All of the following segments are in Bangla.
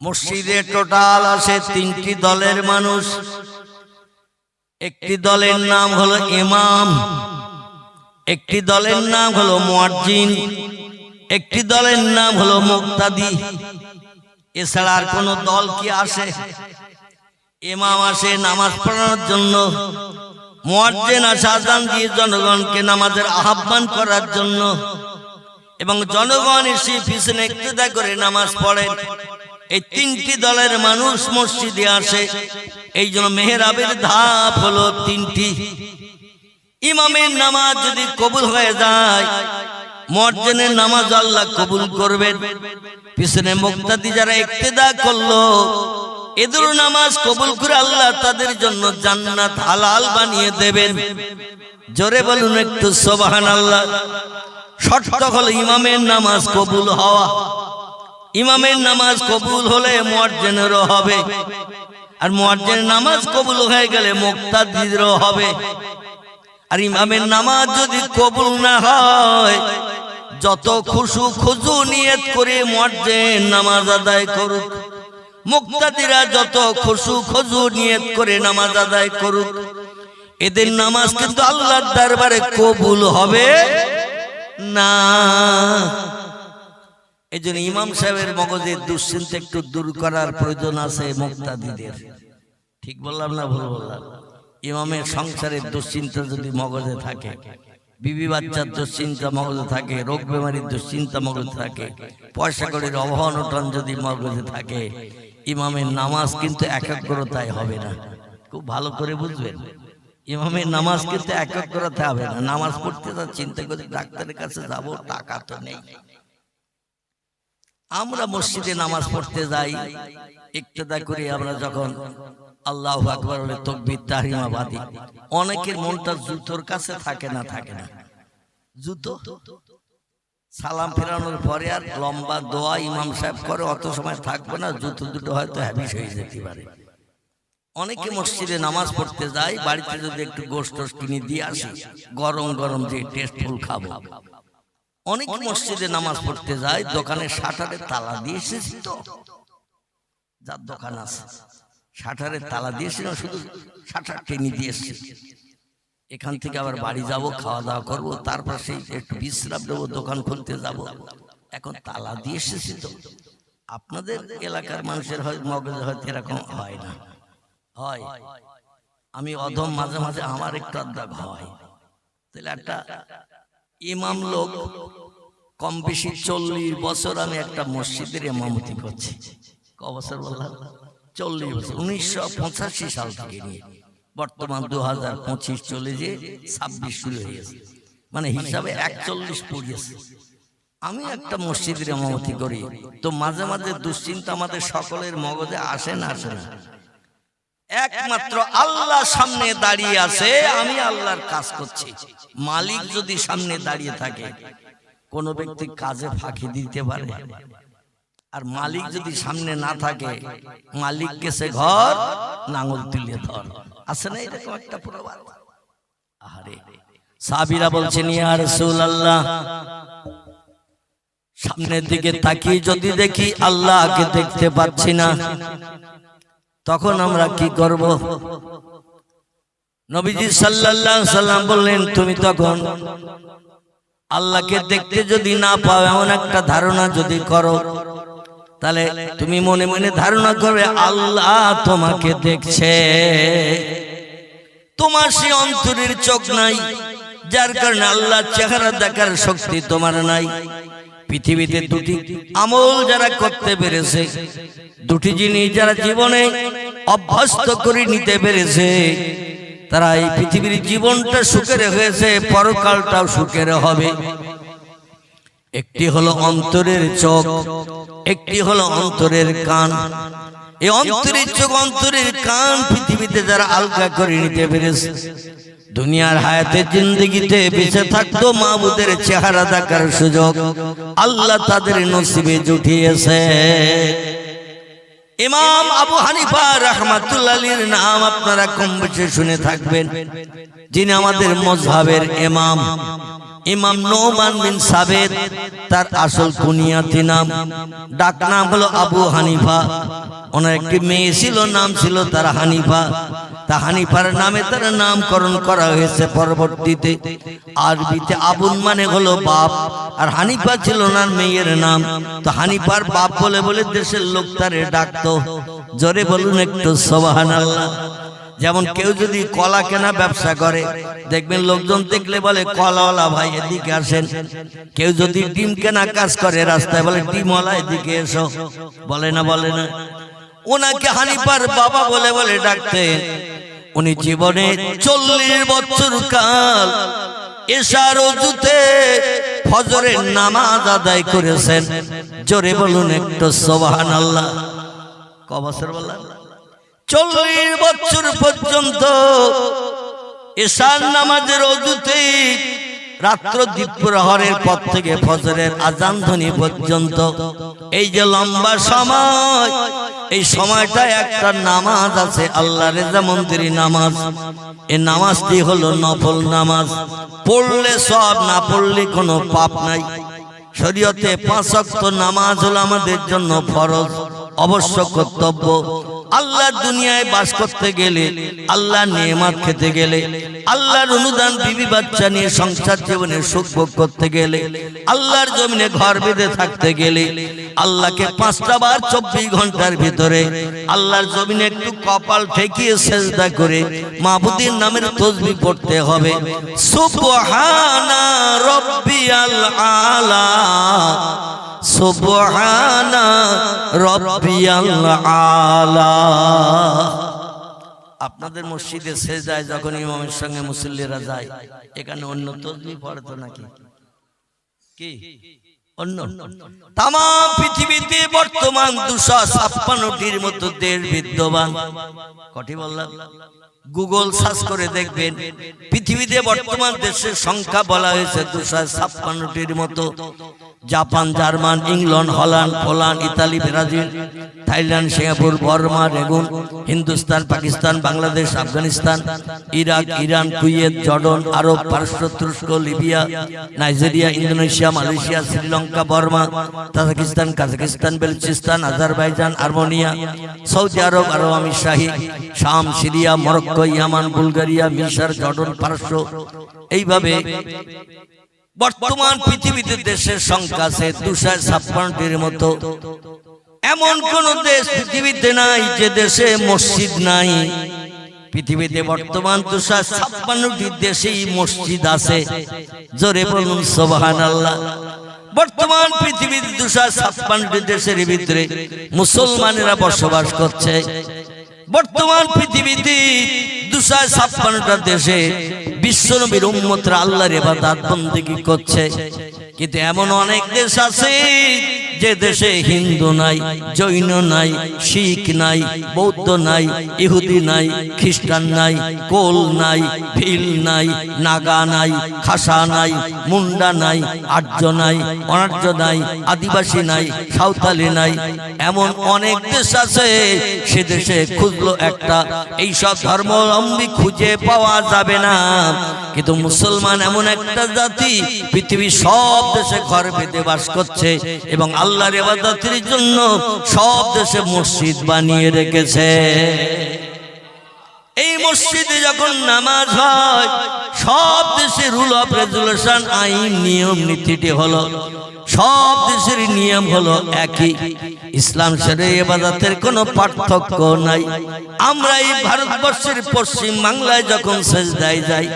মসজিদে টোটাল আছে তিনটি দলের মানুষ। একটি দলের নাম হলো ইমাম, একটি দলের নাম হলো মুয়াজ্জিন, একটি দলের নাম হলো মুক্তাদি। এছাড়া আর কোন দল কি আসে? ইমাম আসে নামাজ পড়ানোর জন্য, মুয়াজ্জিন আসে আযান দিয়ে জনগণকে নামাজের আহ্বান করার জন্য, এবং জনগণ এসে পিছনে ইক্তেদা করে নামাজ পড়ে। এই তিনটি দলের মানুষ মসজিদে আসে। এই জন্য মেহরাবের ধাপ হলো তিনটি। ইমামের নামাজ যদি কবুল হয়ে যায়, মুয়াজ্জিনের নামাজ আল্লাহ কবুল করবেন। পিছনে মুক্তাদি যারা ইক্তেদা করলো, এদের নামাজ কবুল করে আল্লাহ তাদের জন্য জান্নাত হালাল বানিয়ে দেবেন। জোরে বলুন একটু সুবহানাল্লাহ। শর্ত হলো ইমামের নামাজ কবুল হওয়া। ইমামের নামাজ কবুল হলে মুয়াজ্জিনেরও হবে, আর মুয়াজ্জিনের নামাজ কবুল হয়ে গেলে মুক্তাদিরও হবে। আর ইমামের নামাজ যদি কবুল না হয়, যত খুশু খুজু নিয়ত করে মুয়াজ্জিন নামাজ আদায় করুক, মুক্তাদিরা যত খুশু খুজু নিয়ত করে নামাজ আদায় করুক, এদের নামাজ কিন্তু আল্লাহর দরবারে কবুল হবে না। এই জন্য ইমাম সাহেবের মগজের দুশ্চিন্তা একটু দূর করার প্রয়োজন আছে মুক্তাদিদের। ঠিক বললাম না ভুল বললাম? ইমামের সংসারের দুশ্চিন্তা যদি মগজে থাকে, বিবি বাচ্চার দুশ্চিন্তা মগজে থাকে, রোগ বেমারির দুশ্চিন্তা মগজে থাকে, পয়সা কড়ির অভাব অনটন যদি মগজে থাকে, ইমামের নামাজ কিন্তু একাগ্রতায় হবে না। খুব ভালো করে বুঝবেন, ইমামের নামাজ কিন্তু একাগ্রতায় হবে না। নামাজ পড়তে যা চিন্তা করে ডাক্তারের কাছে যাব, টাকা তো নেই। আমরা মসজিদে নামাজ পড়তে যাই, ইক্তেদা করি। আমরা যখন আল্লাহু আকবার বলে তাকবীর তাহরিমা বাদি, অনেকের মনটা জুতোর কাছে থাকে না। জুতো সালাম ফেরানোর পরে আর লম্বা দোয়া ইমাম সাহেব করে, অত সময় থাকবে না। জুতো দুটো হয়তো হ্যাবিস হয়ে যেতে পারে। অনেকে মসজিদে নামাজ পড়তে যায়, বাড়িতে যদি একটু গোশত কিনে দিয়ে আসি, গরম গরম যে টেস্টফুল খাবো। অনেক মসজিদে নামাজ পড়তে যায়, দোকানের শাটারে তালা দিয়ে এসেছি। তো যার দোকান আছে শাটারে তালা দিয়েছি না, শুধু শাটার টেনে দিয়ে এসেছি। এখান থেকে আবার বাড়ি যাব, খাওয়া দাওয়া করবো, তারপর সেই একটু বিশ্রাম দেবো, দোকান খুলতে যাব। এখন তালা দিয়ে এসেছি। তো আপনাদের এলাকার মানুষের মগজে হয়তো এরকম হয় না। হয়, আমি অধম মাঝে মাঝে আমার একটু আধা হয়। তাহলে একটা ইমাম লোক, কম বেশি 40 বছর আমি একটা মসজিদের ইমামতি করছি। ক বছর বললাম? 40 বছর। 1985 সাল থেকে নিয়ে বর্তমান 2025 চলে যে 26 শুরু হয়ে গেছে, মানে হিসাবে 41 পড়েছে। আমি একটা মসজিদের ইমামতি করি। তো মাঝে মাঝে দুশ্চিন্তা আমাদের সকলের মগজে আসে না? একমাত্র আল্লাহ সামনে দাঁড়িয়ে আছে, আমি আল্লাহর কাজ করছি। মালিক যদি সামনে দাঁড়িয়ে থাকে, কোন ব্যক্তি কাজে ফাঁকি দিতে পারে? আর মালিক যদি সামনে না থাকে, মালিক গেছে ঘর, নাঙল তুলে ধর। আছে না এরকম একটা প্রবাদ? আরে সাহাবীরা বলছেন, ইয়া রাসূলুল্লাহ, সামনের দিকে তাকিয়ে যদি দেখি আল্লাহকে দেখতে পাচ্ছি না, তখন আমরা কি করব? নবীজি সাল্লাল্লাহু আলাইহি সাল্লাম বললেন, তুমি তখন আল্লাহকে দেখতে যদি না পাও, এমন একটা ধারণা যদি করো, তাহলে তুমি মনে মনে ধারণা করবে আল্লাহ তোমাকে দেখছে। তোমার সেই অন্তরের চোখ নাই, যার কারণে আল্লাহর চেহারা দেখার শক্তি তোমার নাই। পৃথিবীতে দুটি আমল যারা করতে পেরেছে, দুটি জিনিস যারা জীবনে অভ্যস্ত করে নিতে পেরেছে, তারা এই পৃথিবীর জীবনটা সুখের হয়েছে, পরকালটাও সুখের হবে। একটি হলো অন্তরের চোখ, একটি হলো অন্তরের কান। এই অন্তরের চোখ, অন্তরের কান পৃথিবীতে যারা আলগা করে নিতে পেরেছে, দুনিয়ার হায়াতে জিন্দেগিতে বেঁচে থাকতো মাবুদের চেহারা দেখার সুযোগ আল্লাহ তাদের নসিবে জুটিয়েছে। ইমাম আবু হানিফা রাহমাতুল্লাহ আলাইহির নাম আপনারা কম বেশি শুনে থাকবেন, যিনি আমাদের মাযহাবের ইমাম। ইমাম নোমান বিন সাবেত তার আসল কুনিয়াতি নাম, ডাক নাম হলো আবু হানিফা। ওনার একটি মেয়ে ছিল, নাম ছিল তার হানিফা। তা হানিফার নামে তার নামকরণ করা হয়েছে পরবর্তীতে। আরবিতে আবুন মানে হলো বাপ, আর হানিফা ছিল ওনার মেয়ের নাম। তো হানিফার বাপ বলে বলে দেশের লোক তারে ডাকতো। জোরে বলুন একটু সুবহানাল্লাহ। যেমন কেউ যদি কলা কেনা ব্যবসা করে, দেখবেন লোকজন দেখলে বলে কলাওয়ালা ভাই এদিকে আসেন। কেউ যদি ডিম কেনা কাজ করে রাস্তায় বলে ডিমওয়ালা এদিকে এসো, বলে না বলে না। ওনাকে হানিফার বাবা বলে বলে ডাকতেন। উনি জীবনে 40 বছর কাল এশার ওযুতে ফজরের নামাজ আদায় করেছেন। জোরে বলুন একটু সুবহানাল্লাহ। ক বছর বললেন? 40 বছর পর্যন্ত এশার নামাজের ওযুতে রাত্র দ্বীপ্রহরের পর থেকে ফজরের আজান ধ্বনি পর্যন্ত, এই যে লম্বা সময়, এই সময়টা একটা নামাজ আছে, আল্লাহ রেজামন্দির নামাজ। এই নামাজটি হলো নফল নামাজ। পড়লে সব, না পড়লে কোনো পাপ নাই। শরীয়তে 5 ওয়াক্ত নামাজ হলো আমাদের জন্য ফরজ, অবশ্য কর্তব্য। আল্লাহর দুনিয়ায় বাস করতে গেলে, আল্লাহর নেয়ামত খেতে গেলে, আল্লাহর অনুদান বিবি বাচ্চা নিয়ে সংসার জীবনে সুখ ভোগ করতে গেলে, আল্লাহর জমিনে ঘর বেঁধে থাকতে গেলে, আল্লাহকে 5টা বার 24 ঘন্টার ভিতরে আল্লাহর জমিনে একটু কপাল ঠেকিয়ে সেজদা করে মাবুদের নামের তাসবিহ পড়তে হবে। সুবহানা রাব্বিয়াল আলা, সুবহানা রাব্বিয়াল আলা। আপনাদের মসজিদে সেজদায় যখন ইমামের সঙ্গে মুসল্লিরা যায়, এখানে অন্য তাসবিহ পড়ে তো নাকি? কি অন্য? তাম পৃথিবীতে বর্তমান 256টির মতো দেশ বিদ্যমান। কটি বললাম? গুগল সার্চ করে দেখবেন, পৃথিবীতে বর্তমান দেশের সংখ্যা বলা হয়েছে 256টির মতো। Japan, German, England, Holland, Poland, Italy, Brazil, Thailand, Singapore, Burma, Rangoon, Hindustan, Pakistan, Bangladesh, Afghanistan, Iraq, Iran, Kuwait, Jordan, Arab, পারস্য, তুরস্ক, Libya, Nigeria, Indonesia, Malaysia, Sri Lanka, Burma, Tajikistan, Kazakhstan, Balochistan, Azerbaijan, Armenia, Saudi Arabia, Arab আমিরশাহী, শাম, সিরিয়া, মরক্কো, ইয়ামান, বুলগারিয়া, মিশর, জর্ডন, পারস্য। এইভাবে বর্তমান পৃথিবীতে দেশের সংখ্যা আছে 256টির মতো। এমন কোন দেশ পৃথিবীতে নাই যে দেশে মসজিদ নাই। পৃথিবীতে বর্তমান 256টি দেশেই মসজিদ আছে। জোরে বলুন সুবহানাল্লাহ। বর্তমান পৃথিবীর 256টি দেশের ভিতরে মুসলমানেরা বসবাস করছে। বর্তমান পৃথিবীতে 256টা দেশে বিশ্বনবীর উম্মতরা আল্লাহর ইবাদত বন্দেগী করছে। কিন্তু এমন অনেক দেশ আছে যে দেশে হিন্দু নাই, জৈন নাই, শিখ নাই, বৌদ্ধ নাই, ইহুদি নাই, খ্রিস্টান নাই, কোল নাই, ভিল নাই, নাগা নাই, খাসা নাই, মুন্ডা নাই, আর্য নাই, অনার্য নাই, আদিবাসী নাই, সাঁওতালি নাই। এমন অনেক দেশ আছে, সে দেশে খুঁজলো একটা এইসব ধর্মাবলম্বী খুঁজে পাওয়া যাবে না। কিন্তু মুসলমান এমন একটা জাতি পৃথিবীর সব দেশে ঘর বেঁধে বাস করছে এবং আল্লাহর ইবাদতের জন্য সব দেশে মসজিদ বানিয়ে রেখেছে। এই মসজিদে যখন নামাজ হয়, সব দেশের রুল অফ রেগুলেশন, আইন, নিয়ম নীতিটি হলো সব দেশের নিয়ম হলো একই। ইসলাম শরীয়তের ইবাদতের কোনো পার্থক্য নাই। আমরা এই ভারতবর্ষের পশ্চিম বাংলায় যখন সেজদায় যাই,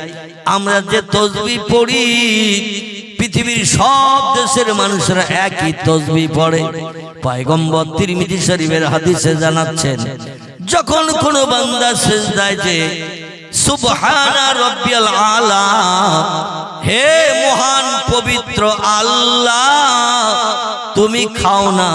আমরা যে তাসবিহ পড়ি, পৃথিবীর সব দেশের মানুষরা একই তাসবিহ পড়ে। পয়গম্বর তিরমিজি শরীফের হাদিসে জানাচ্ছেন, যখন কোনো বান্দা সেজদায় যে সুবহানা রাব্বিয়াল আলা, হে মহান পবিত্র আল্লাহ, তুমি খাও না,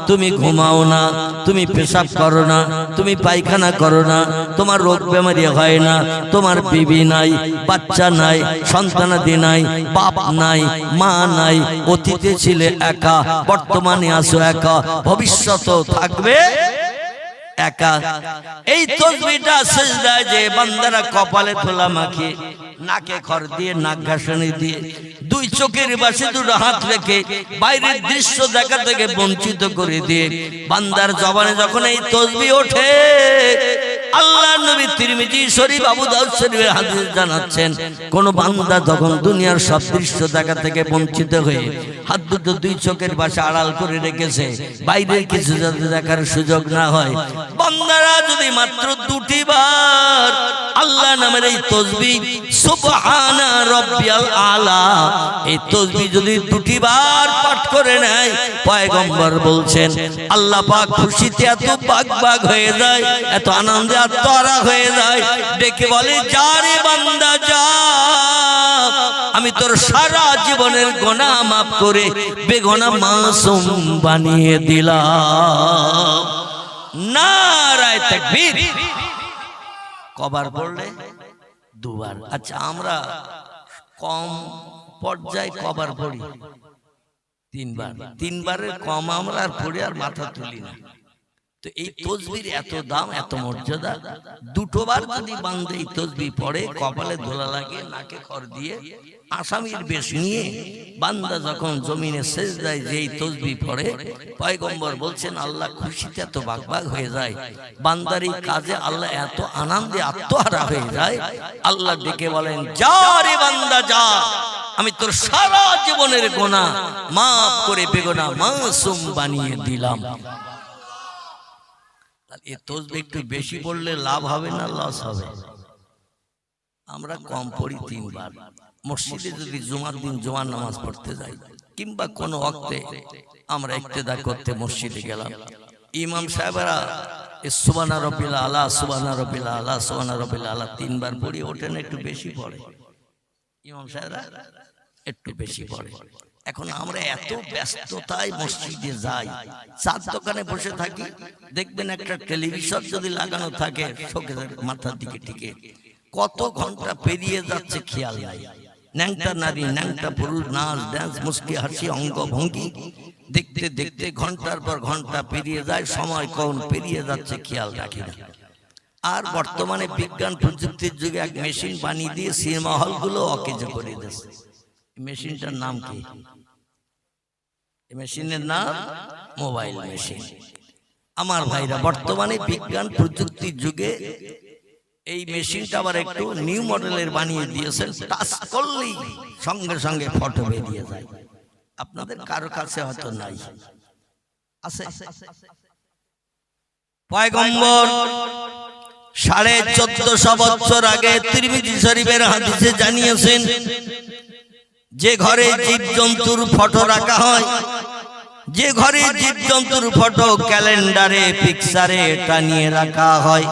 তুমি ঘুমাও না, তুমি পেশাব করো না, তুমি পায়খানা করো না, তোমার রোগ বেমারি হয় না, তোমার বিবি নাই, বাচ্চা নাই, সন্তানাদি নাই, বাপ নাই, মা নাই, অতীতে ছিলে একা, বর্তমানে আছো একা, ভবিষ্যতেও থাকবে একা। এই তাসবিহটা সেজদায় যে বান্দারা কপালে তোলা মাখে নাকে খড় দিয়ে, নাক ঘাসনি দিয়ে, দুই চোখের পাশে দুটো হাত রেখে বাইরের দৃশ্য দেখা থেকে বঞ্চিত করে দিয়ে বান্দার জবানে যখন এই তাসবিহ ওঠে, আল্লাহ নবী তিরমিজি শরীফ, আবু দাউদ শরীফের হাদিস জানাচ্ছেন, কোন বান্দা যখন দুনিয়ার সব দৃশ্য দেখা থেকে বঞ্চিত হয়ে হাত দুটো দুই চোখের পাশে আড়াল করে রেখেছে, বাইরের কিছু যাতে দেখার সুযোগ না হয়, বান্দারা যদি মাত্র দুটি বার আল্লাহ নামের এই তাসবিহ সুবহানা রাব্বিয়াল আলা, এই তাসবিহ যদি দুটি বার পাঠ করে নেয়, পয়গম্বর বলছেন আল্লাহ পাক খুশিতে এত বাগ হয়ে যায়, এত আনন্দে আত্মহারা হয়ে যায়, ডেকে বলে, যা রে বান্দা যা, আমি তোর সারা জীবনের গুনাহ মাফ করে বেগুনাহ মাসুম বানিয়ে দিলাম। নারায়ে তাকবীর। কবার পড়লে? দুবার। আচ্ছা, আমরা কম পর্যায়ে কবার পড়ি? তিনবার। তিনবারের কম আমরা আর পড়ি আর মাথা তুলি না। তো এই তাসবিহর এত দাম, এত মর্যাদা, দুটো বার যদি বান্দা এই তাসবিহ পড়ে, কপালে ধুলা লাগে, নাকে খড় দিয়ে আসামির বেশ নিয়ে বান্দা যখন জমিনে সেজদায় যেই তাসবিহ পড়ে, পয়গম্বর বলছেন আল্লাহ খুশিতে এত বাগ হয়ে যায়, বান্দার এই কাজে আল্লাহ এত আনন্দে আত্মহারা হয়ে যায়, আল্লাহ ডেকে বলেন, যা রে বান্দা যা, আমি তোর সারা জীবনের গুনাহ মাফ করে বেগুনাহ মাসুম বানিয়ে দিলাম। এই তাসবিহ একটু বেশি পড়লে লাভ হবে না লস হবে? আমরা কম পড়ি তিনবার। মসজিদে যদি জুমার দিন জুমার নামাজ পড়তে যাই, কিংবা কোনো ওয়াক্তে আমরা ইক্তেদা করতে মসজিদে গেলাম, ইমাম সাহেবরা সুবহানা রাব্বিল আলা, সুবহানা রাব্বিল আলা, সুবহানা রাব্বিল আলা তিনবার পড়ি, ওঠেন একটু বেশি পড়ে, ইমাম সাহেবরা একটু বেশি পড়ে। এখন আমরা এত ব্যস্ততায় মসজিদে যাই, চার দোকানে বসে থাকি, দেখবেন একটা টেলিভিশন যদি লাগানো থাকে শোকেসের মাথার দিকে টিকে, কত ঘন্টা পেরিয়ে যাচ্ছে খেয়াল নাই। ন্যাংটা নারী, ন্যাংটা পুরুষ, নাচ, ডান্স, মুস্কি হাসি, অঙ্গ ভঙ্গি দেখতে দেখতে ঘন্টার পর ঘন্টা পেরিয়ে যায়, সময় কখন পেরিয়ে যাচ্ছে খেয়াল রাখি না। আর বর্তমানে বিজ্ঞান প্রযুক্তির যুগে এক মেশিন বানিয়ে দিয়ে সিনেমা হলগুলো অকেজো করে দিয়েছে। মেশিনটার নাম কি? মেশিনের নাম মোবাইল মেশিন। আমার ভাইরা, বর্তমানে বিজ্ঞান প্রযুক্তির যুগে এই মেশিনটা আবার একটু নিউ মডেলের বানিয়ে দিয়েছেন, টাচ করলেই সঙ্গে সঙ্গে ফটো বেরিয়ে যায়। আপনাদের কারো কাছে হয়তো নাই, আছে? পয়গম্বর 1450 বছর আগে তিরমিজি শরীফের হাদিসে জানিয়েছেন, যে ঘরে জীবজন্তুর ফটো রাখা হয়, যে ঘরে জীবজন্তুর ফটো ক্যালেন্ডারে পিকচারে টানিয়ে রাখা হয়,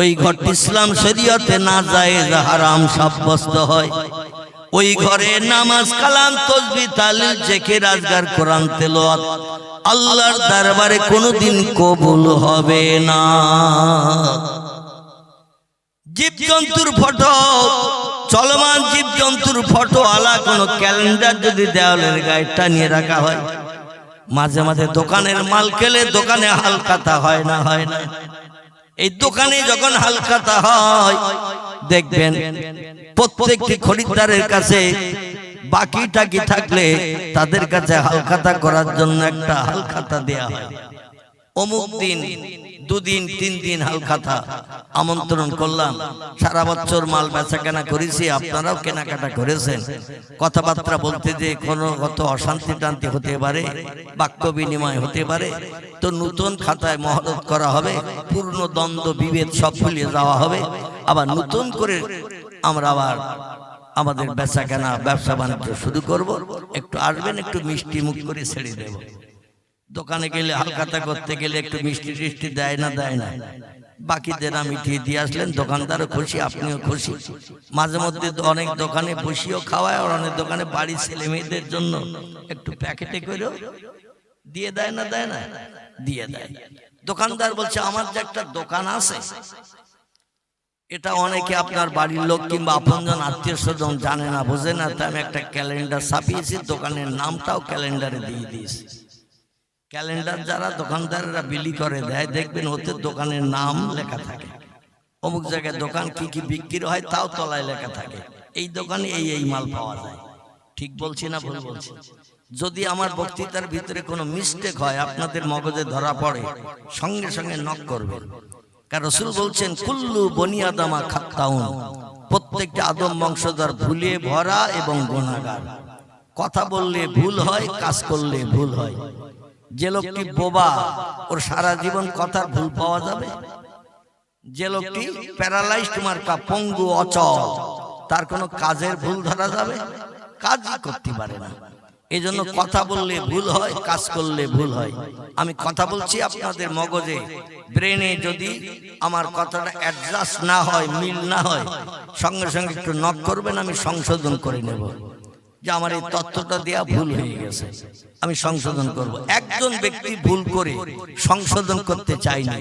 ওই ঘরটি ইসলাম শরীয়তে নাজায়েজ হারাম সাব্যস্ত হয়। ওই ঘরে নামাজ, কালাম, তাসবিহ, তাহলিল, জিকির, আজকার, কোরআন তেলাওয়াত আল্লাহর দরবারে কোনোদিন কবুল হবে না। জীবজন্তুর ফটো, চলমান জীবজন্তুর ফটো আলা কোন ক্যালেন্ডার যদি দেওয়ালের গায়ে টানিয়ে রাখা হয়, মাঝে মাঝে দোকানের মাল খেলে দোকানে হালখাতা হয় না? হয় না? এই দোকানে যখন হালখাতা হয়, দেখবেন প্রত্যেকটি খরিদ্দারের কাছে বাকি টাকি থাকলে তাদের কাছে হালখাতা করার জন্য একটা হালখাতা দেয়া হয়। অমুক দিন, দুদিন, 3 দিন হালখাতা আমন্ত্রণ করলাম, সারা বছর মাল বেচা কেনা করেছি, আপনারাও কেনাকাটা করেছেন, কথাবার্তা বলতে যে কোনো কত অশান্তি টান্তি হতে পারে, বাক্য বিনিময় হতে পারে, তো নতুন খাতায় মহরত করা হবে, পূর্ণ দ্বন্দ্ব বিভেদ সব ভুলিয়ে যাওয়া হবে, আবার নতুন করে আমরা আবার আমাদের বেচা কেনা ব্যবসা বাণিজ্য শুরু করব, একটু আসবেন, একটু মিষ্টি মুখ করে ছেড়ে দেব। দোকানে গেলে হালখাতা করতে গেলে একটু মিষ্টি টিষ্টি দেয় না? দেয় না? বাকিদের মিটিয়ে দিয়ে আসলেন, দোকানদারও খুশি, আপনিও খুশি। মাঝে মধ্যে অনেক দোকানে বসিও খাওয়ায়, আর অনেক দোকানে বাড়ির ছেলে মেয়েদের জন্য একটু প্যাকেটে করেও দিয়ে দেয় না? দেয় না? দিয়ে দেয়। দোকানদার বলছে, আমার যে একটা দোকান আছে, এটা অনেকে আপনার বাড়ির লোক কিংবা আপনজন আত্মীয় স্বজন জানে না, বোঝে না, তাই আমি একটা ক্যালেন্ডার ছাপিয়েছি, দোকানের নামটাও ক্যালেন্ডারে দিয়ে দিয়েছি। ক্যালেন্ডার যারা দোকানদাররা বিলি করে দেয়, দেখবেন ওতে দোকানের নাম লেখা থাকে, অমুক জায়গায় দোকান কি কি বিক্রি হয় তাও তলায় লেখা থাকে, এই দোকানে এই মাল পাওয়া যায়। ঠিক বলছি না ভুল বলছি? যদি আমার বক্তৃতার ভিতরে কোনো মিস্টেক হয়, আপনাদের মগজে ধরা পড়ে, সঙ্গে সঙ্গে নক করবেন। কারণ রাসূল বলছেন কুল্লু বনি আদমা খাত্তাউন, প্রত্যেকটা আদম বংশধর ভুলে ভরা এবং গুনাহগার। কথা বললে ভুল হয়, কাজ করলে ভুল হয়। যে লোকটি বোবা, ওর সারা জীবন কথার ভুল পাওয়া যাবে? যে লোকটি প্যারালাইজড মার্কা, পঙ্গু, অচল, তার কোনো কাজের ভুল ধরা যাবে? কাজই করতে পারে না। এই জন্য কথা বললে ভুল হয়, কাজ করলে ভুল হয়। আমি কথা বলছি, আপনাদের মগজে, ব্রেনে যদি আমার কথাটা অ্যাডজাস্ট না হয়, মিল না হয়, সঙ্গে সঙ্গে একটু নক করবেন, আমি সংশোধন করে নেব যে আমার এই তথ্যটা দেয়া ভুল হয়ে গেছে, আমি সংশোধন করব। একজন ব্যক্তি ভুল করে সংশোধন করতে চায়নি,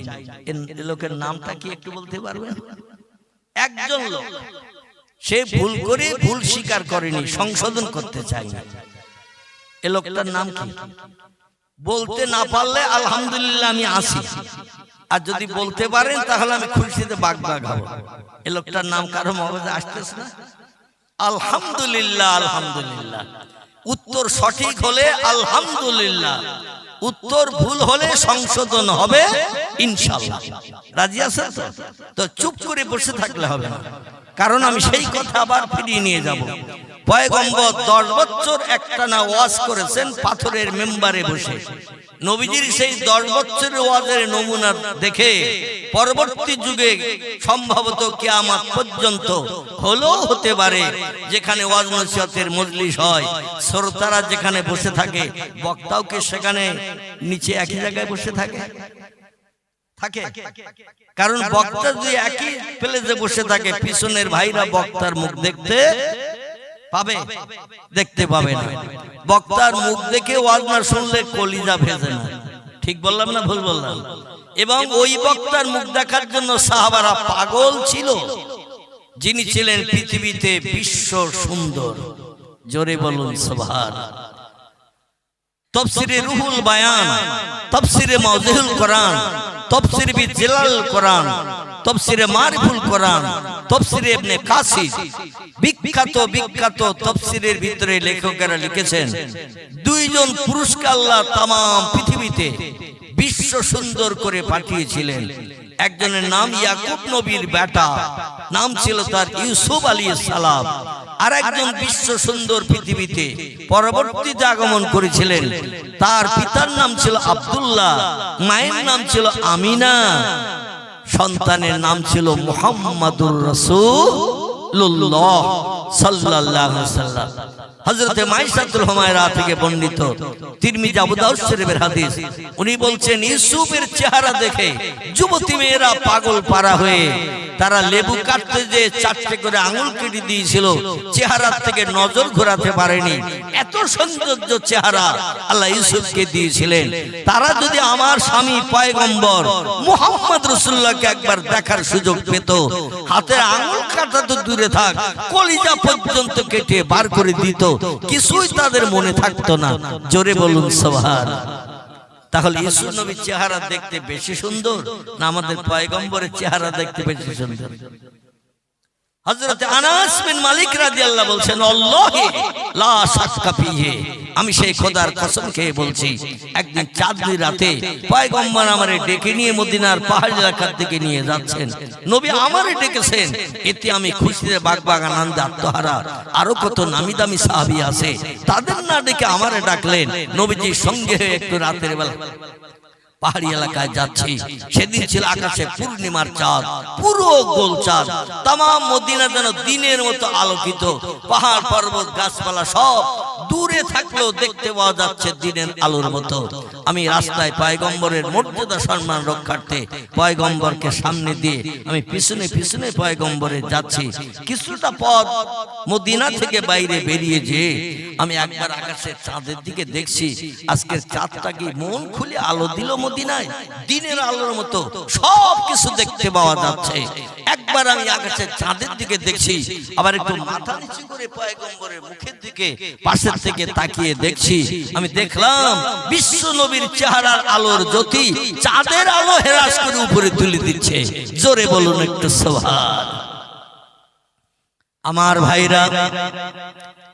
এই লোকের নামটা কি একটু বলতে পারবেন? একজন লোক, সে ভুল করে ভুল স্বীকার করেনি, সংশোধন করতে চায়নি। এ লোকটার নাম কি? বলতে না পারলে আলহামদুলিল্লাহ আমি আসি, আর যদি বলতে পারেন তাহলে আমি খুশিতে বাগ বাগ হব। এ লোকটার নাম কারো মগজে আসতেছে না? আলহামদুলিল্লাহ, আলহামদুলিল্লাহ। উত্তর সঠিক হলে আলহামদুলিল্লাহ, উত্তর ভুল হলে সংশোধন হবে ইনশাআল্লাহ। রাজি আছেন তো? তো চুপ করে বসে থাকলে হবে না, কারণ আমি সেই কথা আবার ফিরিয়ে নিয়ে যাব। পয়গম্বর 10 বছর একটানা ওয়াজ করেছেন পাথরের মেম্বারে বসে। নবীজির সেই 10 বছরের ওয়াজের নমুনা দেখে পরবর্তী যুগে সম্ভবত কিয়ামত পর্যন্ত হতে পারে, যেখানে ওয়াজ নসিহতের মজলিস হয়, শ্রোতারা যেখানে বসে থাকে, বক্তাও কি সেখানে নিচে একই জায়গায় বসে থাকে? কারণ বক্তা যদি একই প্লেসে বসে থাকে, পিছনের ভাইরা বক্তার মুখ দেখতে পাবে না। বক্তার মুখ দেখে ওয়াজ না শুনলে কলিজা ভেজে না। ঠিক বললাম না ভুল বললাম? এবং ওই বক্তার মুখ দেখার জন্য সাহাবারা পাগল ছিল, যিনি ছিলেন পৃথিবীতে বিশ্ব সুন্দর। জোরে বলুন সুবহানাল্লাহ। তাফসীরে রুহুল বায়ান, তাফসীরে মাওযিহুল কোরআন, তাফসীর বিজিলাল কোরআন, তাফসীরে মারিফুল কোরআন, তাফসীরে ইবনে কাসির, বিখ্যাত তাফসীরের ভিতরে লেখকেরা লিখেছেন, দুইজন পুরুষকে আল্লাহ তাম পৃথিবীতে বিশ্ব সুন্দর করে পাঠিয়েছিলেন। একজনের নাম ইয়াকুব নবীর বেটা, নাম ছিল তার ইউসুফ আলাইহিস সালাম। আর একজন বিশ্ব সুন্দর পৃথিবীতে পরবর্তীতে আগমন করেছিলেন, তার পিতার নাম ছিল আব্দুল্লাহ, মায়ের নাম ছিল আমিনা, সন্তানের নাম ছিল মুহাম্মাদুর রাসূলুল্লাহ সাল্লাল্লাহু আলাইহি ওয়াসাল্লাম। হযরতে মাইশাতুল হুমায়রা থেকে বর্ণিত, তিরমিজি, আবু দাউদ শরীফের হাদিস। উনি বলছেন, ইউসুফের চেহারা দেখে যুবতী মেয়েরা পাগল পারা হয়ে তারা লেবু কাটতে যে 4টে করে আঙুল কেটে দিয়েছিল, চেহারা থেকে নজর ঘোরাতে পারেনি। এত সৌন্দর্য চেহারা আল্লাহ ইউসুফকে দিয়েছিলেন। তারা যদি আমার স্বামী পয়গম্বর মুহাম্মদ রাসূলুল্লাহকে একবার দেখার সুযোগ পেত, হাতের আঙুল কাটা তো দূরে থাক, কলিজা পর্যন্ত কেটে বার করে দিত, কিছুই তাদের মনে থাকতো না। জোরে বলুন সুবহানাল্লাহ। তাহলে ইউসুফ নবীর চেহারা দেখতে বেশি সুন্দর না আমাদের পয়গম্বরের চেহারা দেখতে বেশি সুন্দর? হযরত আনাস বিন মালিক রাদিয়াল্লাহু বলছেন, আল্লাহি লা শাক্কা ফিহি, আমি সেই খোদার কসম খেয়ে বলছি, একদিন চাঁদনি রাতে পয়গম্বর আমারে ডেকে নিয়ে মদিনার পাহাড়ি এলাকার দিকে নিয়ে যাচ্ছেন। নবী আমারে ডেকেছেন, এতে আমি খুশিতে বাগবাগ আনন্দে আত্মহারা। আরো কত নামি দামি সাহাবী আছে, তাদের না ডেকে আমারে ডাকলেন। নবীজির সঙ্গে একটু রাতের বেলা পাহাড়ি এলাকায় যাচ্ছি। সেদিন ছিল আকাশে পূর্ণিমার চাঁদ, পুরো গোল চাঁদ। তাম মদিনা যেন দিনের মতো আলোকিত। পাহাড় পর্বত গাছপালা সব দূরে থাকলেও দেখতে পাওয়া যাচ্ছে দিনের আলোর মতো। আমি রাস্তায় পয়গম্বরের মর্যাদা সম্মান রক্ষার্থে পয়গম্বরকে সামনে দিয়ে আমি পিছনে পিছনে পয়গম্বরে যাচ্ছি। কিছুটা পথ মদিনা থেকে বাইরে বেরিয়ে যেয়ে আমি একবার আকাশের চাঁদের দিকে দেখছি। আজকের চাঁদটা কি মন খুলে আলো দিল মদিনায়, দিনের আলোর মতো সব কিছু দেখতে পাওয়া যাচ্ছে। একবার একবার আমি আকাশের চাঁদের দিকে দেখছি, আবার একটু মাথা নিচু করে পয়গম্বরের মুখের দিকে পাশের থেকে তাকিয়ে দেখছি। আমি দেখলাম বিশ্ব নবীর চেহারার আলোর জ্যোতি চাঁদের আলো হেরাস করে উপরে তুলে দিচ্ছে। জোরে বলুন একটু সুবহান। আমার ভাইরা,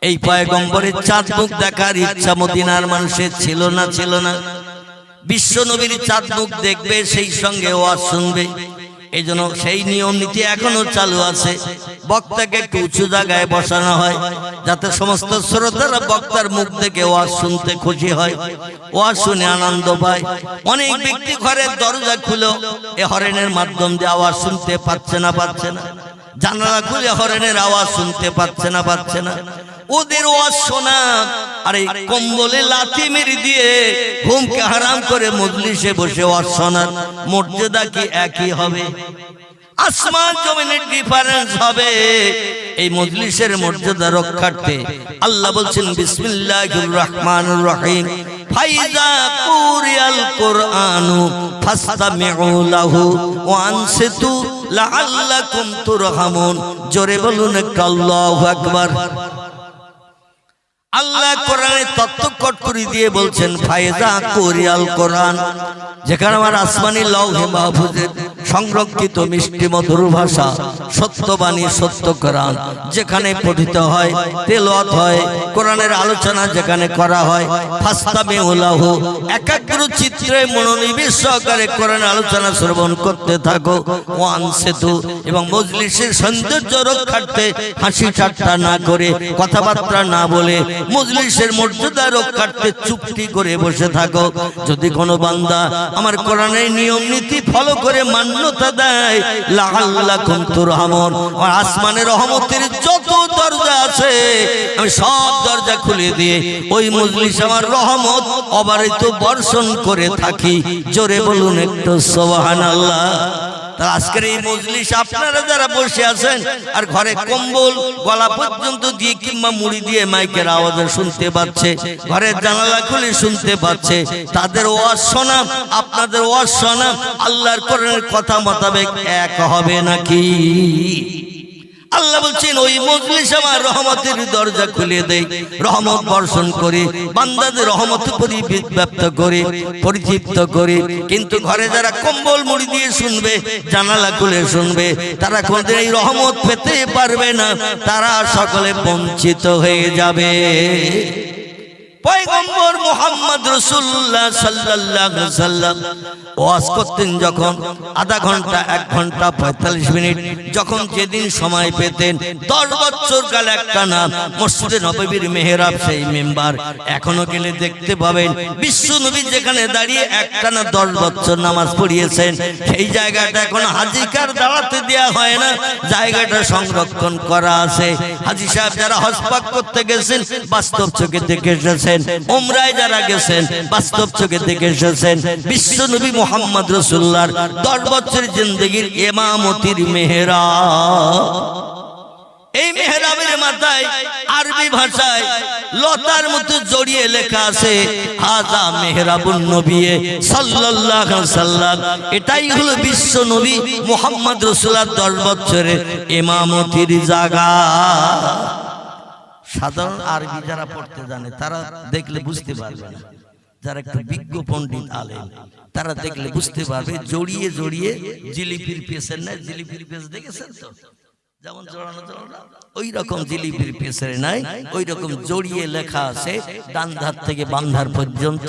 এই পয়গম্বরের চাঁদ মুখ দেখার ইচ্ছা মদিনার মানুষের ছিল না? ছিল না? বিশ্ব নবীর চাঁদ মুখ দেখবে, সেই সঙ্গে ওয়াজ শুনবে। এই জন্য সেই নিয়ম নীতি এখনো চালু আছে। বক্তাকে একটু উঁচু জায়গায় বসানো হয়, যাতে সমস্ত শ্রোতারা বক্তার মুখ থেকে ওয়াজ শুনতে খুশি হয়, ওয়াজ শুনে আনন্দ পায়। অনেক ব্যক্তি ঘরের দরজা খুলো এ হরেনের মাধ্যম দিয়ে আওয়াজ শুনতে পাচ্ছে না, পাচ্ছে না। জানালা খুলে হরেনের আওয়াজ শুনতে পাচ্ছে না, পাচ্ছে না। ওদের ওয়াজ শোনা আর এই কম্বলে লাথি মেরে দিয়ে ঘুমকে হারাম করে মজলিসে বসে ওয়াজ শোনার মর্যাদা কি একই হবে? আসমান জমিনের ডিফারেন্স হবে। এই মজলিসের মর্যাদা রক্ষার্থে আল্লাহ বলছেন বিসমিল্লাহির রহমানির রহিম, ফাইজা কুরিয়াল কুরআনু ফাসতামিউ লাহু ওয়া আনসিতু লাআল্লাকুম তুরহামুন। জোরে বলুন একটু আল্লাহু আকবার। আল্লাহ কোরআনে তত্ত্ব কট করে দিয়ে বলছেন ফাইজা কুরিয়াল কোরআন, যেখানে আমার আসমানি লৌহে মাহফুজের সংরক্ষিত মিষ্টি মধুর ভাষা সত্যবাণী সত্য কোরআন যেখানে পঠিত হয়, তেলাওয়াত হয়, কোরআনের আলোচনা যেখানে করা হয়, ফাসতামিউ লাহু, একাগ্র চিত্রে মনোনিবেশ সহকারে কোরআনের আলোচনা শ্রবণ করতে থাকো। ওয়া আনসিতু, এবং মজলিসের সৌন্দর্য রক্ষার্থে হাসি ঠাট্টা না করে, কথাবার্তা না বলে, মজলিসের মর্যাদা রক্ষার্থে চুপটি করে বসে থাকো। যদি কোনো বান্দা আমার কোরআনের নিয়ম নীতি ফলো করে মান্যতা দেয়, লাআল্লাকুম তুরহামুন, আর আসমানের রহমতের যত দরজা আছে আমি সব দরজা খুলে দিয়ে ওই মজলিস আমার রহমত অবারিত বর্ষণ করে থাকি। জোরে বলুন একটু সুবহানাল্লাহ। আজকের এই মজলিস আপনারা যারা বসে আছেন আর ঘরে কম্বল গলা পর্যন্ত দিয়ে কিংবা মুড়ি দিয়ে মাইকের আওয়াজে শুনতে পাচ্ছে, ঘরের জানালা খুলে শুনতে পাচ্ছে, তাদের ওয়াজ শোনা আপনাদের ওয়াজ শোনা আল্লাহর কোরআনের কথা মোতাবেক এক হবে নাকি? আল্লাহ বলছেন ওই মজলিস আমার রহমতের দরজা খুলে দেই, রহমত বর্ষণ করে, বান্দাদের রহমত পরিব্যাপ্ত করে, পরিতৃপ্ত করে। কিন্তু ঘরে যারা কম্বল মুড়ি দিয়ে শুনবে, জানালা খুলে শুনবে, তারা কোনদিন এই রহমত পেতে পারবে না, তারা সকলে বঞ্চিত হয়ে যাবে। পয়গম্বর মুহাম্মদ রাসূলুল্লাহ সাল্লাল্লাহু আলাইহি ওয়াসাল্লাম ওয়াজ করতেন যখন আধা ঘন্টা 1 ঘন্টা 45 মিনিট, যখন যেদিন সময় পেতেন 10 বছর কাল একটানা মসজিদে নববীর মেহরাব সেই মেম্বার এখনো গেলে দেখতে পাবেন। বিশ্ব নবী যেখানে দাঁড়িয়ে একটানা 10 বছর নামাজ পড়িয়েছেন, সেই জায়গাটা এখন হাজিকার দাঁড়াতে দেয়া হয় না, জায়গাটা সংরক্ষণ করা আছে। হাজী সাহেব যারা হজ পাক করতে গেছেন বাস্তব চোখে দেখে এসেছেন, উমরায় যারা গেছেন বাস্তব চোখে দেখে এসেছেন। বিশ্ব নবী মুহাম্মদ রাসূলুল্লাহর 10 বছরের জিন্দেগীর ইমামতির মেহরাব, এই মেহরাবের মাথায় আরবি ভাষায় লতার মতো জড়িয়ে লেখা আছে হাযা মেহরাবুন নবী সাল্লাল্লাহু আলাইহি ওয়াসাল্লাম। এটাই হলো বিশ্ব নবী মুহাম্মদ রাসূলুল্লাহর 10 বছরের ইমামতির জায়গা। সাধারণ আরবি যারা পড়তে জানে তারা দেখলে বুঝতে পারবে না, যারা একটু বিজ্ঞ পণ্ডিত আলেম তারা দেখলে বুঝতে পারবে। জড়িয়ে জড়িয়ে জিলিপির পেছেন না, জিলিপির পেছ দেখেছেন তো, যেমন জড়ানো জড়ানো ওই রকম জিলিপির পেছনে নাই, ওই রকম জড়িয়ে লেখা আছে ডান ধার থেকে বাম ধার পর্যন্ত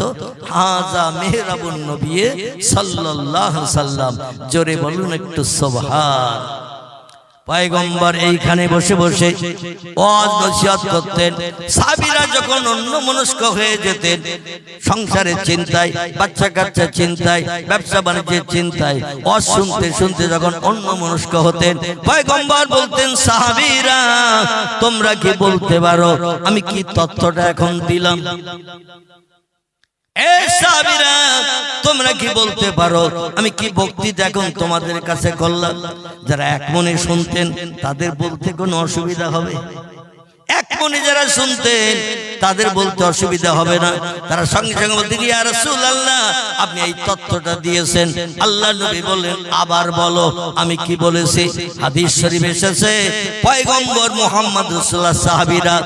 হাযা মেহরাবুন নবী সাল্লাল্লাহু আলাইহি ওয়াসাল্লাম। জোরে বলুন একটু সুবহান। পয়গম্বর এইখানে বসে বসে ওয়াজ নসিহত করতেন। সাহাবীরা যখন অন্যমনস্ক হয়ে যেতেন, সংসারের চিন্তায়, বাচ্চা কাচ্চা চিন্তায়, ব্যবসা বাণিজ্যের চিন্তায়, ওয়াজ শুনতে শুনতে যখন অন্যমনস্ক হতেন, পয়গম্বর বলতেন সাহাবীরা তোমরা কি বলতে পারো আমি কি তথ্যটা এখন দিলাম? সাহাবীরা তোমরা কি বলতে পারো আমি কি বক্তৃতা এখন তোমাদের কাছে করলাম? যারা এক মনে শুনতেন তাদের বলতে কোনো অসুবিধা হবে? এক মনে যারা শুনতেন তাদের বলতে অসুবিধা হবে না, তারা সঙ্গে সঙ্গে বলতেন ইয়া রাসূলুল্লাহ আপনি এই তথ্যটা দিয়েছেন। আল্লাহ নবী বললেন আবার বলো আমি কি বলেছি। হাদিস শরীফ এসেছে পয়গম্বর মুহাম্মদ রাসূলুল্লাহ সাহাবীরা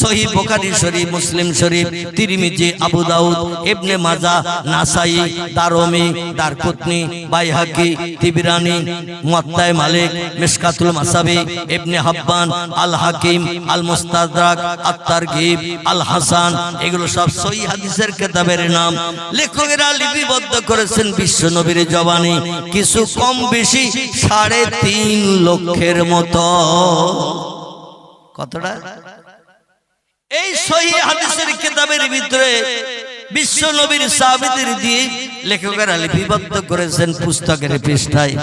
সহিহ বুখারী শরীফ, মুসলিম শরীফ, তিরমিজি, আবু দাউদ, ইবনে মাজাহ, নাসাই, দারমি, দারকুতনি, বাইহাকি, তিবরানি, মুয়াত্তা মালিক, মিশকাতুল মাসাবি, ইবনে হাব্বান, আল হাকিম, আল মুস্তাদরাক, আত-তারগিব, আল হাসান, এগুলো সব সহিহ হাদিসের কিতাবের নাম। লেখকেরা লিপিবদ্ধ করেছেন বিশ্ব নবীর জবানি, কিছু কম বেশি 3.5 লক্ষের মতো। কতটা? এই সহিহ হাদিসের কিতাবের ভিতরে বিশ্ব নবীর সাহাবীদের দিয়ে লেখকেরা লিপিবদ্ধ করেছেন পুস্তকের পৃষ্ঠায়।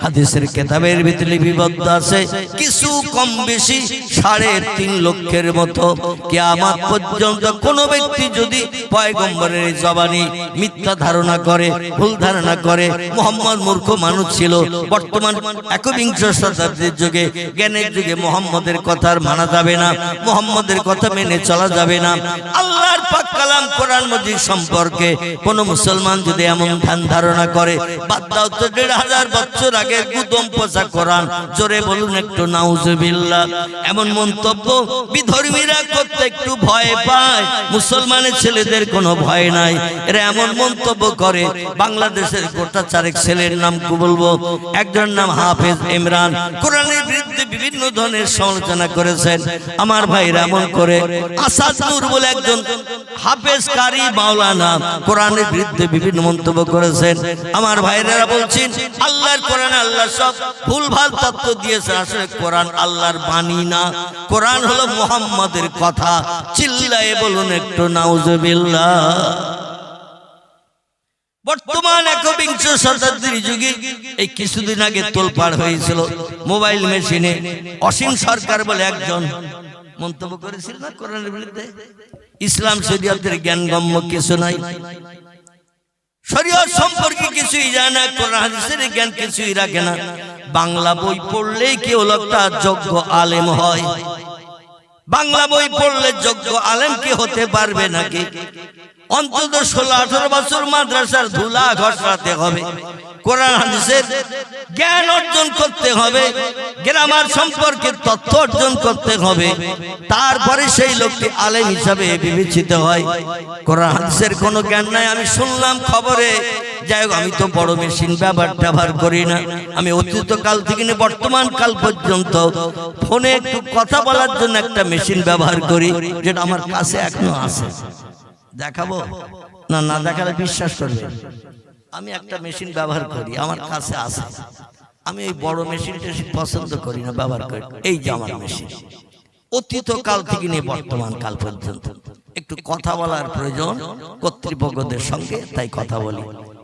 হাদিসের কিতাবের ভিতরে লিপিবদ্ধ আছে কিছু কম বেশি 3.5 লক্ষের মতো। কিয়ামত পর্যন্ত কোন ব্যক্তি যদি পয়গম্বরের জবানি মিথ্যা ধারণা করে, ভুল ধারণা করে, মুহাম্মদ মূর্খ মানুষ ছিল, বর্তমান 21 শতাব্দীর যুগে, জ্ঞানের যুগে মুহাম্মদের কথা মানা যাবে না, মুহাম্মদের কথা মেনে চলা যাবে না। আল্লাহর পাক কালাম কোরআন মাজিদ সম্পর্কে কোন মুসলমান যদি এমন ধ্যান ধারণা করে, বাদ দাও তো 1500 বছর আগে গুদম পচা কোরআন, জোরে বলুন একটু নাউজুবিল্লাহ। এমন মন্তব্য বিধর্মীরা করতে একটু ভয় পায়, মুসলমানের ছেলেদের কোনো ভয় নাই। এরা এমন মন্তব্য করে, বাংলাদেশের গোটা 4 ছেলের নাম কি বলবো, একজন নাম হাফেজ ইমরান, কোরআনের বিরুদ্ধে বিভিন্ন ধরনের সমালোচনা করেছেন। আমার ভাইরা এমন করে আসাদ নূর বলে একজন হাফেজ কারি মাওলানা কোরআনের বিরুদ্ধে বিভিন্ন মন্তব্য করেছেন। আমার ভাইরা বলছেন আল্লাহর কোরআনে আল্লাহ সব ভুলভাল তথ্য দিয়েছেন, আসলে কোরআন আল্লাহর বাণী না, কোরআন হলো মুহাম্মাদের কথা। চিল্লায়ে বলুন একটু নাউজুবিল্লাহ। বর্তমান 21 শতাব্দীর যুগে এই কিছুদিন আগে তোলপাড় হয়েছিল মোবাইল মেশিনে, অসীম সরকার বলে একজন মন্তব্য করেছিল না কোরআনের বিরুদ্ধে, ইসলাম শরীয়তের জ্ঞানগম্য কিছু নাই, শরীয়ত সম্পর্কে কিছুই জানে না, কোরআন হাদিসের জ্ঞান কিছুই রাখে না। বাংলা বই পড়লেই কেউ লোকটা যোগ্য আলেম হয়। বাংলা বই পড়লে যোগ্য আলেম কি হতে পারবে নাকি? অন্তত 16-18 বছর মাদ্রাসার ধুলা ঘষাতে হবে, কোরআন হাদিসের জ্ঞান অর্জন করতে হবে, গ্রামার সম্পর্কে তথ্য অর্জন করতে হবে, তারপরে সেই লোকটি আলেম হিসাবে বিবেচিত হয়। কোরআন হাদিসের কোনো জ্ঞান নাই। আমি শুনলাম খবরে, যাই হোক আমি তো বড় মেশিন ব্যবহার করি না, আমি অতীতকাল থেকে নিয়ে বর্তমান কাল পর্যন্ত ফোনে একটু কথা বলার জন্য একটা মেশিন ব্যবহার করি, যেটা আমার কাছে এখনো আছে। দেখাবো না? না দেখালে বিশ্বাস করবে। আমি একটা মেশিন ব্যবহার করি, আমার কাছে আছে। আমি এই বড় মেশিন টেশিন পছন্দ করি না, ব্যবহার করি। এই যে আমার মেশিন, অতীত কাল থেকে নিয়ে বর্তমান কাল পর্যন্ত একটু কথা বলার প্রয়োজন কর্তৃপক্ষদের সঙ্গে, তাই কথা বলি।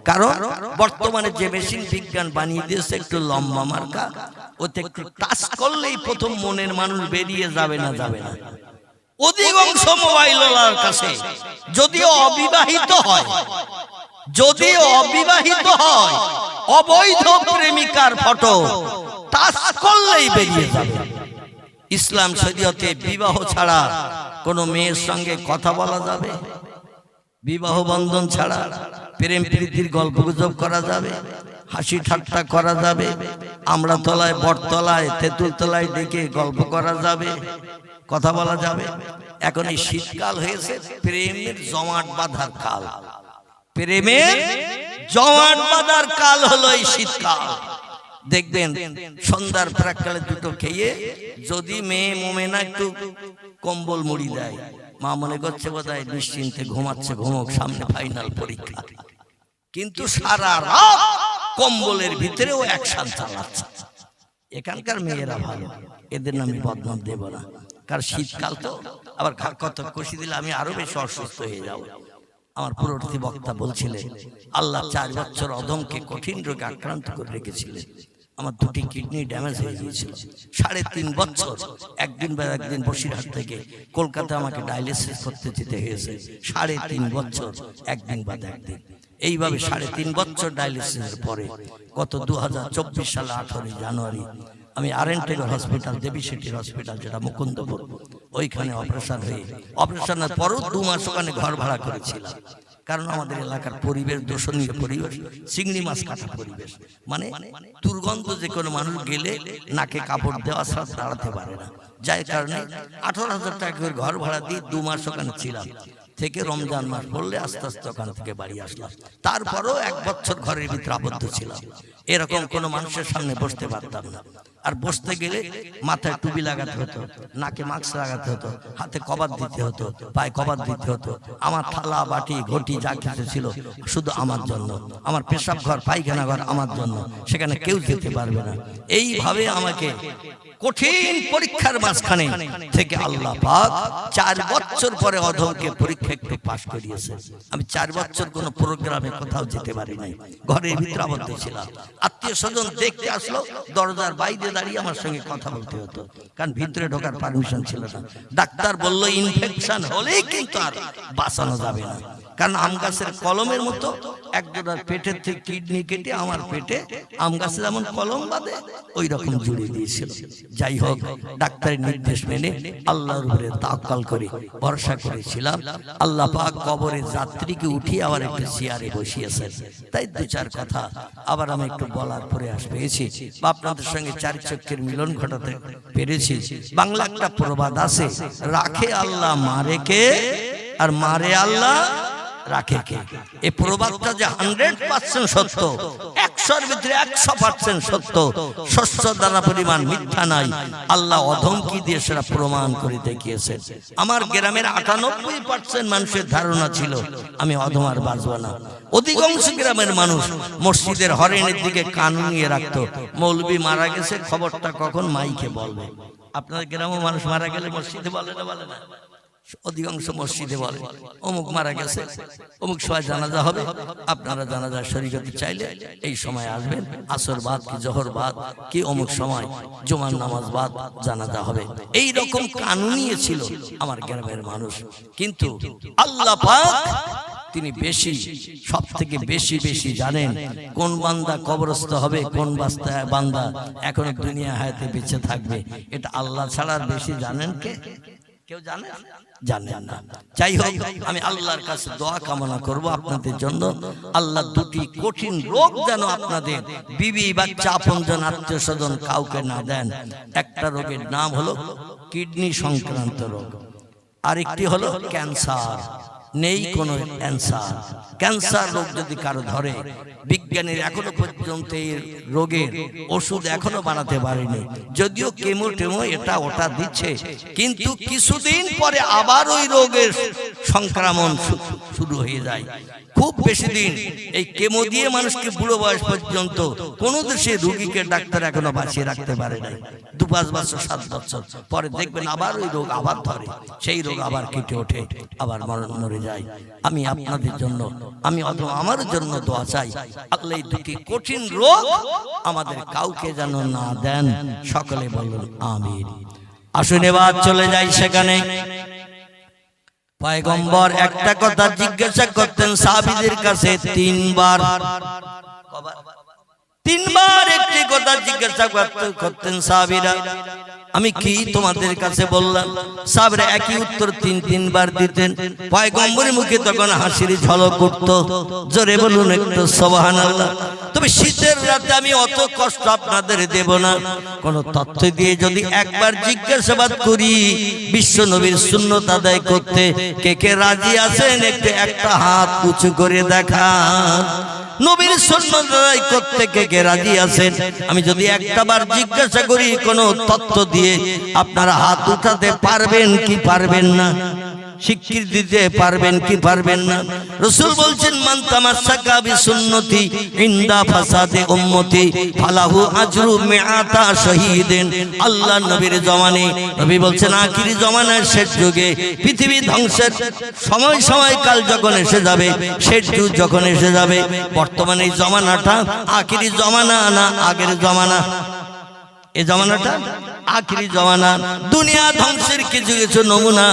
কারণ বর্তমানে যে মেশিন বিজ্ঞান বানিয়ে দিয়েছে একটু লম্বা মার্কা, ওতে একটু টাচ করলেই প্রথম মনের মানুষ বেরিয়ে যাবে না, যাবে না। অধিকাংশ মোবাইলওয়ালার কাছে যদিও অবিবাহিত হয়, যদিও অবিবাহিত হয়, অবৈধ প্রেমিকার ফটো টাচ করলেই বেরিয়ে যাবে। ইসলাম শরীয়তে বিবাহ ছাড়া কোনো মেয়ের সঙ্গে কথা বলা যাবে? বিবাহ বন্ধন ছাড়া প্রেম প্রীতির গল্প গুজব করা যাবে, হাসি ঠাট্টা করা যাবে, আমরা তলায় বটতলায় তেঁতুল তলায় ডেকে গল্প করা যাবে, কথা বলা যাবে? এখন এই শীতকাল হয়েছে, প্রেমের জমাট বাঁধার কাল, প্রেমের জমাট বাঁধার কাল হলো এই শীতকাল। দেখবেন সন্ধ্যার প্রাককালে দুটো খেয়ে যদি মেয়ে মোমেনা একটু কম্বল মুড়ি দেয়, মা মনে করছে বোধহয় নিশ্চিন্তে ঘুমাচ্ছে, ঘুমোক, সামনে ফাইনাল পরীক্ষা, কিন্তু সারা রাত কম্বলের ভিতরেও অ্যাকশন চালাচ্ছে। এখানকার মেয়েরা ভালো, এদের নামে বদনাম দেব না, কারণ শীতকাল তো। আবার কত কষি দিলে আমি আরো বেশি অসুস্থ হয়ে যাব। আমার পূর্ববর্তী বক্তা বলছিলেন আল্লাহ 4 বছর অধমকে কঠিন রোগে আক্রান্ত করে রেখেছিলেন। আমার 2টি কিডনি ড্যামেজ হয়ে গিয়েছিল। 3.5 বছর একদিন বা একদিন বসিরহাট থেকে কলকাতা আমাকে ডায়ালিসিস করতে যেতে হয়েছে। 3.5 বছর একদিন বা একদিন, এইভাবে 3.5 বছর ডায়ালিসিসের পরে গত 2024 সালে 18 জানুয়ারি আমি আরএনটেগর হসপিটাল, দেবী শেঠির হসপিটাল, যেটা মুকুন্দপুর, ওইখানে অপারেশন হয়ে অপারেশনের পরও 2 মাস ওখানে ঘর ভাড়া করেছিলাম। কারণ আমাদের এলাকার পরিবেশ দূষণীয় পরিবেশ, চিংড়ি মাছ কাটা পরিবেশ, মানে দুর্গন্ধ, যে কোনো মানুষ গেলে নাকে কাপড় দেওয়া ছাড়া দাঁড়াতে পারে না। যার কারণে 18,000 টাকা করে ঘর ভাড়া দিয়ে 2 মাস ওখানে ছিলাম। থেকে রমজান মাস পড়লে আস্তে আস্তে ওখান থেকে বাড়ি আসলাম। তারপরও 1 বছর ঘরের ভিতরে আবদ্ধ ছিলাম। এরকম কোনো মানুষের সামনে বসতে পারতাম না। আর বসতে গেলে মাথায় টুপি লাগাতে হতো, নাকে মাস্ক লাগাতে হতো, হাতে কবাত দিতে হতো, পায়ে কবাত দিতে হতো। আমার থালা বাটি ঘটি যা কিছু ছিল শুধু আমার জন্য। আমার পেশাব ঘর পায়খানা ঘর আমার জন্য, সেখানে কেউ যেতে পারবে না। এইভাবে আমাকে কঠিন পরীক্ষার মাঝখানে থেকে আল্লাহ পাক 4 বছর পরে অধমকে পরীক্ষা একটু পাশ করিয়েছে। আমি 4 বছর কোনো প্রোগ্রামে কোথাও যেতে পারি নাই, ঘরের ভিতরে আবদ্ধ ছিলাম। আত্মীয় স্বজন দেখতে আসলো, দরজার বাইরে দাঁড়িয়ে আমার সঙ্গে কথা বলতে হতো, কারণ ভিতরে ঢোকার পারমিশন ছিল না। ডাক্তার বলল ইনফেকশন হলেই কিন্তু আর বাঁচানো যাবে না, কারণ আম গাছের কলমের মতো একজনের পেটের থেকে কিডনি কেটে আমার পেটে আম গাছে যেমন কলম বাঁধে ওই রকম জুড়ে দিয়েছিল। যাই হোক, ডাক্তারের নির্দেশ মেনে আল্লাহর উপরে তাওয়াক্কুল করে ভরসা করেছিলাম। আল্লাহ পাক কবরের যাত্রীকে উঠিয়ে আবার একটু চেয়ারে বসিয়েছেন। তাই 2-4 কথা আবার আমি একটু বলার প্রয়াস পেয়েছি বা আপনাদের সঙ্গে 4 চক্ষের মিলন ঘটাতে পেরেছি। বাংলা একটা প্রবাদ আছে, রাখে আল্লাহ মারে কে, আর মারে আল্লাহ রাখে কে। এই প্রবাদটা যে 100% সত্য, 100-এর ভিতরে 100% সত্য, শস্য দ্বারা পরিমাণ মিথ্যা নাই। আল্লাহ অধমকি দিয়ে সেটা প্রমাণ করে দেখিয়েছেন। আমার গ্রামের 98% মানুষের ধারণা ছিল আমি অধম আর বাঁচব না। অধিকাংশ গ্রামের মানুষ মসজিদের হরেনের দিকে কান নিয়ে রাখতো, মৌলবি মারা গেছে, খবরটা কখন মাইকে বলবে। আপনার গ্রামের মানুষ মারা গেলে মসজিদে বলে না? বলে না? অধিকাংশ মসজিদে বলে অমুক মারা গেছে, অমুক সময় জানাজা হবে, আপনারা জানাজা শরীক হতে চাইলে এই সময় আসবেন, আসর বাদ কি জোহর বাদ কি অমুক সময় জুমার নামাজ বাদ জানাজা হবে। এই রকম কানুনিয়ে ছিল আমার গ্রামের মানুষ। কিন্তু আল্লাহ পাক তিনি বেশি, সব থেকে বেশি বেশি জানেন কোন বান্দা কবরস্থ হবে, কোন বান্দা এখনো দুনিয়া হায়াতে বেঁচে থাকবে। এটা আল্লাহ ছাড়া বেশি জানেন কে? কেউ জানেন? জানেন না। যাই হোক, আমি আল্লাহর কাছে দোয়া কামনা করব আপনাদের জন্য। আল্লাহ 2টি কঠিন রোগ যেন আপনাদের বিবি বাচ্চা আপনজন আত্মীয় স্বজন কাউকে না দেন। একটা রোগের নাম হলো কিডনি সংক্রান্ত রোগ, আরেকটি হলো ক্যান্সার। নেই কোনো অ্যান্সার। ক্যান্সার রোগ যদি কারো ধরে, বিজ্ঞানীর এখনো পর্যন্ত এই রোগের ওষুধ এখনো বানাতে পারেনি। যদিও কেমো টেমো এটা ওটা দিচ্ছে, কিন্তু কিছুদিন পরে আবার ওই রোগের সংক্রমণ শুরু হয়ে যায়। খুব বেশি দিন এই কেমো দিয়ে মানুষকে বুড়ো বয়স পর্যন্ত কোন দেশে রোগীকে ডাক্তার এখনো বাঁচিয়ে রাখতে পারে না। 2-5 বছর 7 বছর পরে দেখবেন আবার ওই রোগ আবার ধরে, সেই রোগ আবার কেটে ওঠে, আবার মরে যায়। আমি আপনাদের জন্য, আমি আমার জন্য দোয়া চাই, আল্লাহ এই 2টি কঠিন রোগ আমাদের কাউকে যেন না দেন। সকলে বলুন আমিন। আসুন এবার চলে যাই সেখানে। পয়গম্বর একটা কথা জিজ্ঞাসা করতেন সাহাবীদের কাছে 3 বার। 3 বার একটি কথা জিজ্ঞাসা করতেন সাহাবীরা, আমি কি তোমাদের কাছে বললাম? সাহাবীরা একই উত্তর 3 বার দিতেন। পয়গম্বরের মুখে তখন হাসির ঝলক উঠতো। জোরে বলুন একটু সুবহানাল্লাহ। তবে শীতের রাতে আমি অত কষ্ট আপনাদের দেব না। কোন তথ্য দিয়ে যদি একবার জিজ্ঞাসাবাদ করি, বিশ্ব নবীর সুন্নত আদায় করতে কে কে রাজি আছেন? একটা হাত উঁচু করে দেখান। নবীর সুন্নাত আদায় করতে কে কে রাজি আছেন? আমি যদি একটাবার জিজ্ঞাসা করি কোন তথ্য দিয়ে, আপনারা হাত উঠাতে পারবেন কি পারবেন না? স্বীকৃতি দিতে পারবেন কি পারবেন না? রাসূল বলছেন, মান তামাসসাকা বিসুন্নতি ইনদা ফাসাদে উম্মতি ফালাহু আজরু মিআতা শহীদিন। আল্লাহ নবীর জমানে, নবী বলছেন আখিরি জমানার শেষ যুগে পৃথিবী ধ্বংসের সময়কাল যখন এসে যাবে, শেষ যুগ যখন এসে যাবে, বর্তমানে এই জমানাটা আখিরি জমানা না আগের জমানা? এই জমানাটা আখিরি জমানা। দুনিয়া ধ্বংসের কিছু কিছু নমুনা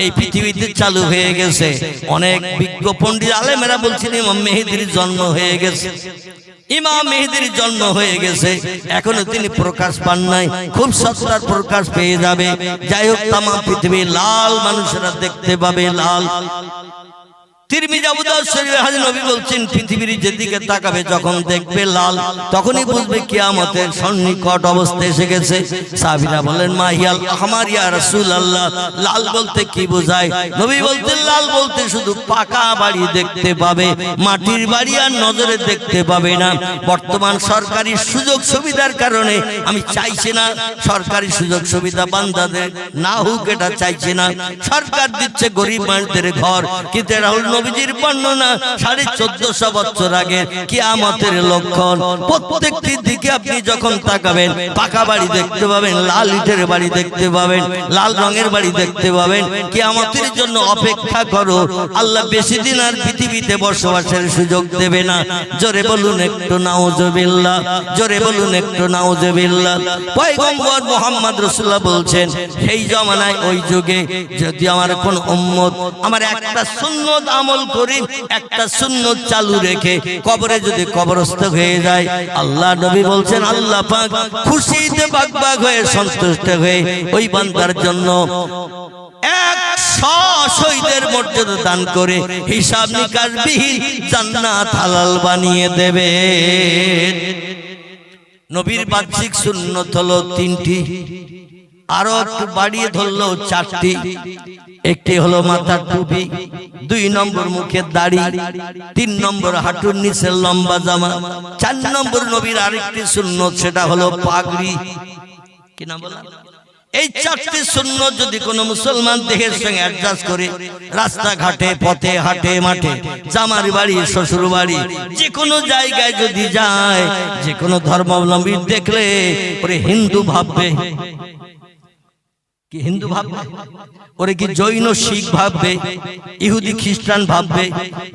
এই পৃথিবীতে চালু হয়ে গেছে। অনেক বিজ্ঞ পণ্ডিত আলেমেরা বলছেন ইমাম মেহেদীর জন্ম হয়ে গেছে, ইমাম মেহেদীর জন্ম হয়ে গেছে, এখনো তিনি প্রকাশ পান নাই, খুব সত্তার প্রকাশ পেয়ে যাবে। যাই হোক, তামাম পৃথিবী লাল মানুষেরা দেখতে পাবে, লাল। তিরমিজি আবু দাউদ শরীফে হাদিস নবী বলছেন পৃথিবীর যেদিকে তাকাবে যখন দেখবে লাল, তখনই বুঝবে কিয়ামতের সন্নিকট অবস্থা এসে গেছে। সাহাবীরা বলেন মা হিয়াল আহমার ইয়া রাসূলুল্লাহ, লাল বলতে কি বোঝায়? নবী বলতেন লাল বলতে শুধু পাকা বাড়ি দেখতে পাবে, মাটির বাড়ি আর নজরে দেখতে পাবে না। বর্তমান সরকারি সুযোগ সুবিধার কারণে আমি চাইছি না সরকারি সুযোগ সুবিধা বান্দাদের না হোক, এটা চাইছি না। সরকার দিচ্ছে গরিব মানুষদের ঘর, কিন্তু এটা হল নবীজির বর্ণনা 1450 বছর আগে কিয়ামতের লক্ষণ। প্রত্যেকটি দিকে আপনি যখন তাকাবেন পাকা বাড়ি দেখতে পাবেন, লাল ইটের বাড়ি দেখতে পাবেন, লাল রঙের বাড়ি দেখতে পাবেন। কিয়ামতের জন্য অপেক্ষা করো, আল্লাহ বেশি দিন আর পৃথিবীতে বসবাসের সুযোগ দেবে না। জোরে বলুন একটু নাউজুবিল্লাহ, জোরে বলুন একটু নাউজুবিল্লাহ। পয়গম্বর মুহাম্মদ রাসূলুল্লাহ বলছেন সেই জমানায় ওই যুগে যদি আমার কোন উম্মত আমার একটা সুন্নত আমল করি, একটা সুন্নত চালু রেখে কবরে যদি কবরস্থ হয়ে যায়, আল্লাহ নবী বলছেন আল্লাহ পাক খুশিতে বাগবাগ হয়ে সন্তুষ্ট হয়ে ওই বান্দার জন্য 100 শহীদের মর্যাদা দান করে হিসাব নিকাশ বিহীন জান্নাত হালাল বানিয়ে দেবে। নবীর বাহ্যিক সুন্নত হলো 3টি, আরো একটু বাড়িয়ে ধরলো 4টি। একটি হলো মাথার টুপি, 2 নম্বর মুখের দাড়ি, 3 নম্বর হাঁটুর নিচের লম্বা জামা, 4 নম্বর নবীর আরেকটি সুন্নত সেটা হলো পাগড়ি। কি নাম বলা? এই 4টি সুন্নত যদি কোনো মুসলমান দেহের সঙ্গে অ্যাডজাস্ট করে রাস্তাঘাটে পথে হাটে মাঠে জামার বাড়ি শ্বশুর বাড়ি যে কোনো জায়গায় যদি যায়, যে কোনো ধর্মাবলম্বী দেখলে ওরে হিন্দু ভাববে। কি হিন্দু ভাববে? ওরে কি জৈন শিখ ভাববে, ইহুদি খ্রিস্টান ভাববে।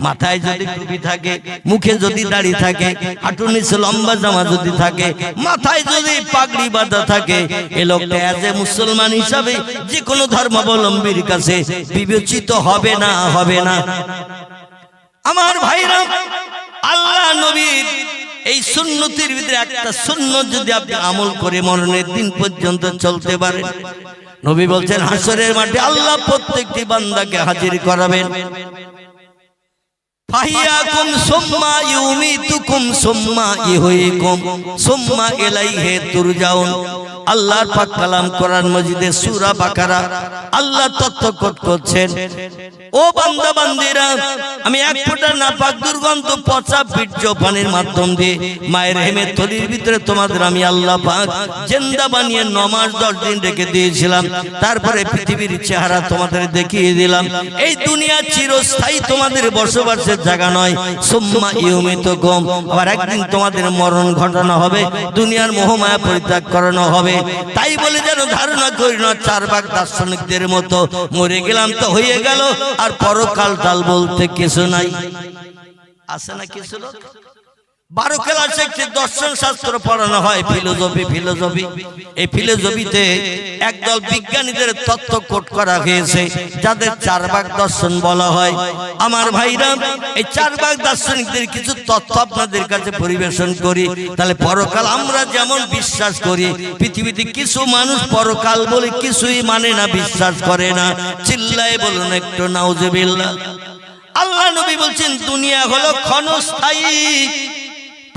মাথায় যদি টুপি থাকে, মুখে যদি দাড়ি থাকে, হাঁটুর নিচে লম্বা জামা যদি থাকে, মাথায় যদি পাগড়ি বাঁধা থাকে, এ লোকটা এজ এ মুসলমান হিসাবে যে কোনো ধর্মাবলম্বীর কাছে বিবেচিত হবে না, হবে না। আমার ভাইরা, আল্লাহ নবীর এই সুন্নতের ভিতরে একটা সুন্নত যদি আপনি আমল করে মরণের দিন পর্যন্ত চলতে পারেন, নবী বলছেন হাসরের মাঠে আল্লাহ প্রত্যেকটি বান্দাকে হাজির করাবেন। ফাহিয়াকুম সুম্মা ইউমিতুকুম সুম্মা ইহয়িকুম সুম্মা ইলাইহি তুরজাউন। আল্লাহর পাক কালাম কোরআন মাজিদে সূরা বাকারা আল্লাহ তথ্যকথ করছেন, ও বান্দা বান্দিরা, আমি এক ফোঁটা নাপাক দুর্গন্ধ পচা বীর্য পানির মাধ্যম দিয়ে মায়ের হেমের থলির ভিতরে তোমাদের আমি আল্লাহ পাক জিন্দা বানিয়ে 9 মাস 10 দিন রেখে দিয়েছিলাম। তারপরে পৃথিবীর চেহারা তোমাদের দেখিয়ে দিলাম। এই দুনিয়া চিরস্থায়ী তোমাদের বসবাসের জায়গা নয়। সুম্মা ইউমিতুকুম, আবার একদিন তোমাদের মরণ ঘটানো হবে, দুনিয়ার মোহমায়া পরিত্যাগ করানো হবে। তাই বলে যেন ধারণা করি না 4 ভাগ দার্শনিকদের মতো মরে গেলাম তো হয়ে গেল, আর পরকাল টাল বলতে কিছু নাই। আছে না কিছু লোক 12 ক্লাসে একটি দর্শন শাস্ত্র পড়ানো হয়, ফিলোসফি। এই ফিলোসফিতে একদল বিজ্ঞানীদের তত্ত্ব কোট করা হয়েছে, যাদের 4 ভাগ দর্শন বলা হয়। আমার ভাইরা, এই 4 ভাগ দার্শনিকদের কিছু তথ্য আপনাদের কাছে পরিবেশন করি। তাহলে পরকাল আমরা যেমন বিশ্বাস করি, পৃথিবীতে কিছু মানুষ পরকাল বলে কিছুই মানে না, বিশ্বাস করে না। চিল্লায়ে বলুন একটু নাউজুবিল্লাহ। আল্লাহ নবী বলছেন দুনিয়া হলো ক্ষণস্থায়ী,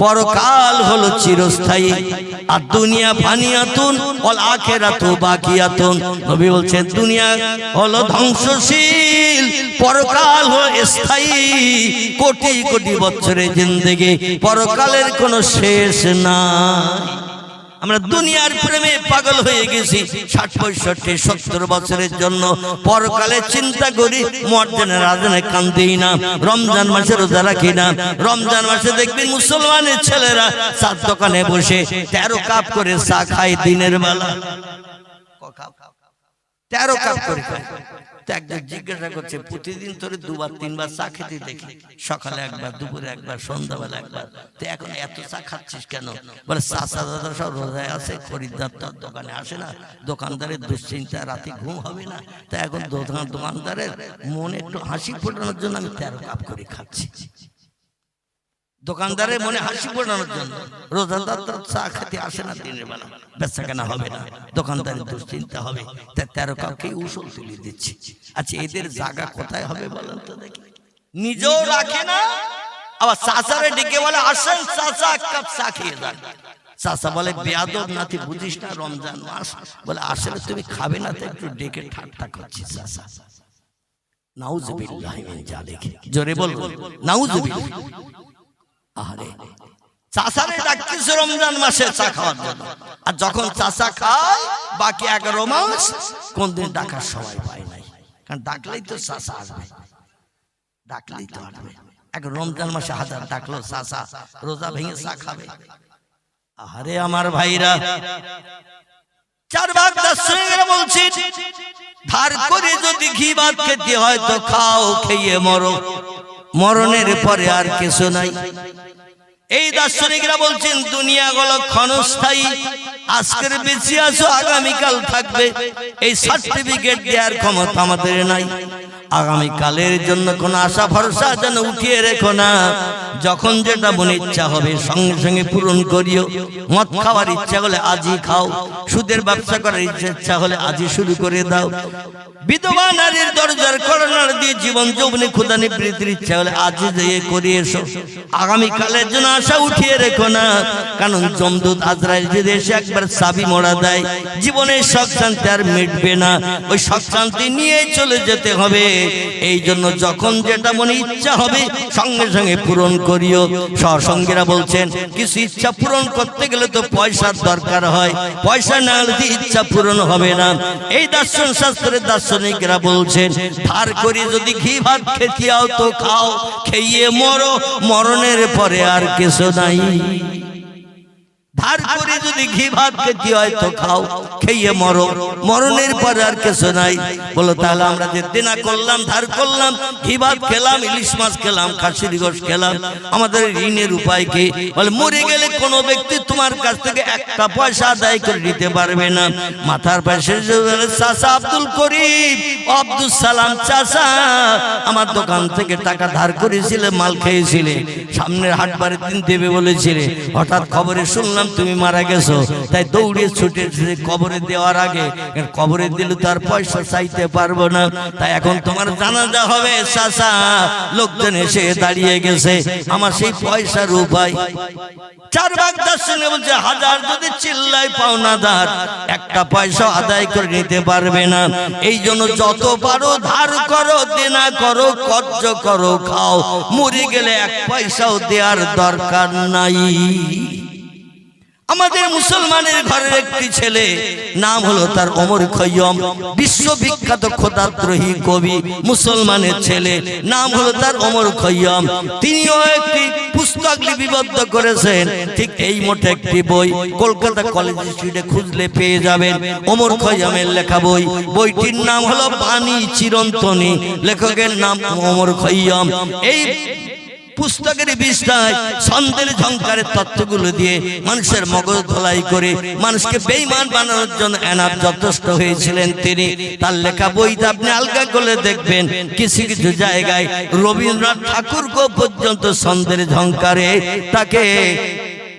পরকাল হলো চিরস্থায়ী। আর দুনিয়া ফানিয়াতুন ওয়াল আখিরাতু বাকিয়াতুন। নবী বলছেন দুনিয়া হলো ধ্বংসশীল, পরকাল হলো স্থায়ী। কোটি কোটি বছরের জিন্দেগি, পরকালের কোনো শেষ নাই। আমরা দুনিয়ার প্রেমে পাগল হয়ে গেছি। 60, 65, 70 বছরের জন্য পরকালে চিন্তা করি, মুয়াজ্জিনের আযানে কান দেই না, রমজান মাসে রোজা রাখি না। রমজান মাসে দেখবেন মুসলমানের ছেলেরা চার দোকানে বসে 13 কাপ করে চা খায় দিনের বেলা। 13 কাপ করে খায়। তো একজন জিজ্ঞাসা করছে, প্রতিদিন তোরে দুবার তিনবার চা খেতে দেখি, সকালে একবার, দুপুরে একবার, সন্ধ্যাবেলা একবার, তো এখন এত চা খাচ্ছিস কেন? বলে চাচা দাদা সব রোজায় আছে, খরিদ্দার তো দোকানে আসে না, দোকানদারের দুশ্চিন্তা, রাতে ঘুম হবে না, তা এখন দোকানদারের মনে একটু হাসি ফোটানোর জন্য আমি 13 কাপ করে খাচ্ছি। দোকানদারের মনে হাসি ফোটানোর জন্য, রোজাদার তো চা খেতে আসে না দিনের বেলা, বেচা কেনা হবে না, দোকানদারের দুশ্চিন্তা হবে, তাই 13 কাপকে উসুল তুলে দিচ্ছি। আচ্ছা এদের জায়গা কোথায় হবে বলেন তো দেখি? নিজেও রাখে না, আবার চাচারে ডেকে বলে, আসেন চাচা এক কাপ চা খেয়ে যান। চাচা বলে, বেয়াদব নাতি, বুঝিস না রমজান মাস? বলে, আসলে তুমি খাবে না তো একটু ডেকে ঠাট্টা করছিস চাচা। নাউজুবিল্লাহি মিন যালিক, জোরে বল নাউজুবিল্লাহ। আরে চাচারে ডাকতেছে রমজান মাসে চা খাওয়ার জন্য, আর যখন চাচা খায় বাকি 11 মাস কোনদিন ডাকার সময় পায় নাই, কারণ ডাকলেই তো চাচা আসবে, ডাকলেই তো আসবে। এক রমজান মাসে হাজার ডাকলো চাচা, রোজা ভেঙে চা খাবে। আরে আমার ভাইরা, 4 ভাগ দার্শনিকরা বলছেন, ধার করে যদি ঘি ভাত খেতে হয় তো খাও, খেয়ে মরো, মরণের পরে আর কিছু নাই। এই দার্শনিকরা বলছেন দুনিয়া হলো ক্ষণস্থায়ী, আজকের বেঁচে আছো, আগামীকাল থাকবে, এই সার্টিফিকেট দেওয়ার ক্ষমতা আমাদের নাই। আগামীকালের জন্য কোনো আশা ভরসা যেন উঠিয়ে রেখো না, যখন যেটা মনে ইচ্ছা হবে সঙ্গে সঙ্গে পূরণ করিও। মদ খাওয়ার ইচ্ছা হলে আজই খাও, সুদের ব্যবসা করার ইচ্ছা হলে আজই শুরু করে দাও, বিধবা নারীর দরজার করোনার দিয়ে জীবন যৌবনে ক্ষুধা নিবৃত্তির ইচ্ছা হলে আজই যেয়ে করে এসো। আগামীকালের জন্য আশা উঠিয়ে রেখো না, কারণ যমদূত আজরাইল যদি এসে একবার চাবি মোড়া দেয়, জীবনের সব শান্তি আর মিটবে না, ওই সব শান্তি নিয়ে চলে যেতে হবে। এই জন্য যখন যেটা মনে ইচ্ছা হবে সঙ্গে সঙ্গে পূরণ করিও। সহসঙ্গীরা বলছেন কিছু ইচ্ছা পূরণ করতে গেলে তো পয়সার দরকার হয়, পয়সা না হলে ইচ্ছা পূরণ হবে না। এই দর্শন শাস্ত্রের দার্শনিকরা বলছেন, ধার করে যদি ঘি ভাত খেতে আও তো খাও, খেয়ে মরো, মরণের পরে আর কিছু নাই। ধার করে যদি ঘি ভাত খেতে হয় তো খাও, খেয়ে মরো, মরণের পরে আর কিছু নাই। বলো তাহলে আমরা যে দেনা করলাম, ধার করলাম, ঘি ভাত খেলাম, ইলিশ মাছ খেলাম, খাসির গোশত খেলাম, আমাদের ঋণের উপায় কি? বলে মরে গেলে কোনো ব্যক্তি তোমার কাছ থেকে একটা পয়সা আদায় করে দিতে পারবে না। মাথার পাশে চাচা আব্দুল করিম, আব্দুল সালাম চাচা আমার দোকান থেকে টাকা ধার করেছিলে, মাল খেয়েছিলে, সামনের হাটবারের দিন দেবে বলেছিলে, হঠাৎ খবরে শুনলাম তুমি মারা গেছো, তাই দৌড়ে ছুটে কবরে দেওয়ার আগে, কবরে দিলে তার পয়সা চাইতে পারবো না, তাই এখন তোমার জানাজা হবে চাচা, লোকজন এসে দাঁড়িয়ে গেছে, আমার সেই পয়সার উপায়। 4 ভাগ দার্শনিক বলছে, হাজার যদি চিল্লাই পাওনাদার একটা পয়সা আদায় করে নিতে পারবে না। এই জন্য যত পারো ধার করো, দেনা করো, কর্জ করো, খাও, মরে গেলে 1 পয়সাও দেওয়ার দরকার নাই। আমাদের মুসলমানের ঘরের একটি ছেলে, নাম হলো তার ওমর খৈয়ম, বিশ্ববিখ্যাত খোদাদ্রোহী কবি, মুসলমানের ছেলে, নাম হলো তার ওমর খৈয়ম। তিনিও একটি পুস্তক লিপিবদ্ধ করেছেন, ঠিক এই মতো একটি বই কলকাতা কলেজ স্ট্রিটে খুঁজলে পেয়ে যাবেন, ওমর খৈয়মের লেখা বই। বইটির নাম হলো বাণী চিরন্তনী, লেখকের নাম ওমর খৈয়ম। এই পুস্তকের বিষয় ছন্দের ঝংকারের তত্ত্বগুলো দিয়ে মানুষের মগজ ধোলাই করে মানুষকে বেঈমান বানানোর জন্য এনাফ যথেষ্ট হয়েছিলেন তিনি। তার লেখা বইটা আপনি আলগা করে দেখবেন, কিছু কিছু জায়গায় রবীন্দ্রনাথ ঠাকুরকে পর্যন্ত ছন্দের ঝংকারে তাকে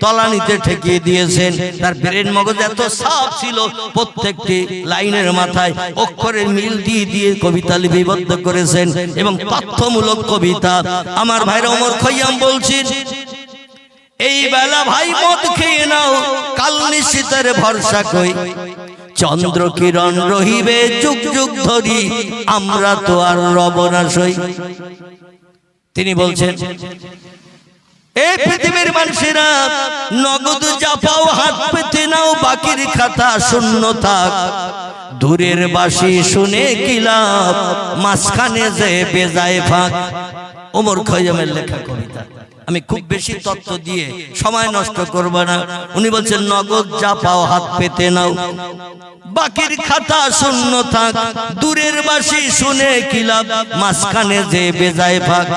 তলানিতে ঠেকিয়ে দিয়েছেন। তার ব্রেন মগজ এত সাফ ছিল, প্রত্যেকটি লাইনের মাথায় অক্ষরের মিল দিয়ে দিয়ে কবিতা লিপিবদ্ধ করেছেন এবং তথ্যমূলক কবিতা। আমার ভাইরা ওমর খৈয়াম বলছেন, এই বেলা ভাই মদ খেয়ে নাও, কাল নিশীতের ভরসা কই, চন্দ্র কিরণ রহিবে যুগ যুগ ধরি, আমরা তো আর রব না সই। তিনি বলছেন, এই পৃথিবীর মানুষেরা নগদ যা পাও হাত পেতে নাও, বাকির খাতা শূন্য থাক, দূরের বাঁশি শুনে কি লাভ, মাঝখানে যে বেজায় ফাঁক। ওমর খৈয়মের লেখা কবিতা। আমি খুব বেশি তত্ত্ব দিয়ে সময় নষ্ট করব না। উনি বলছেন নগদ যা পাও হাত পেতে নাও, বাকির খাতা শূন্য থাক, দূরের বাসি শুনে কি লাভ, মাঝখানে যে বেজায় ভাগ।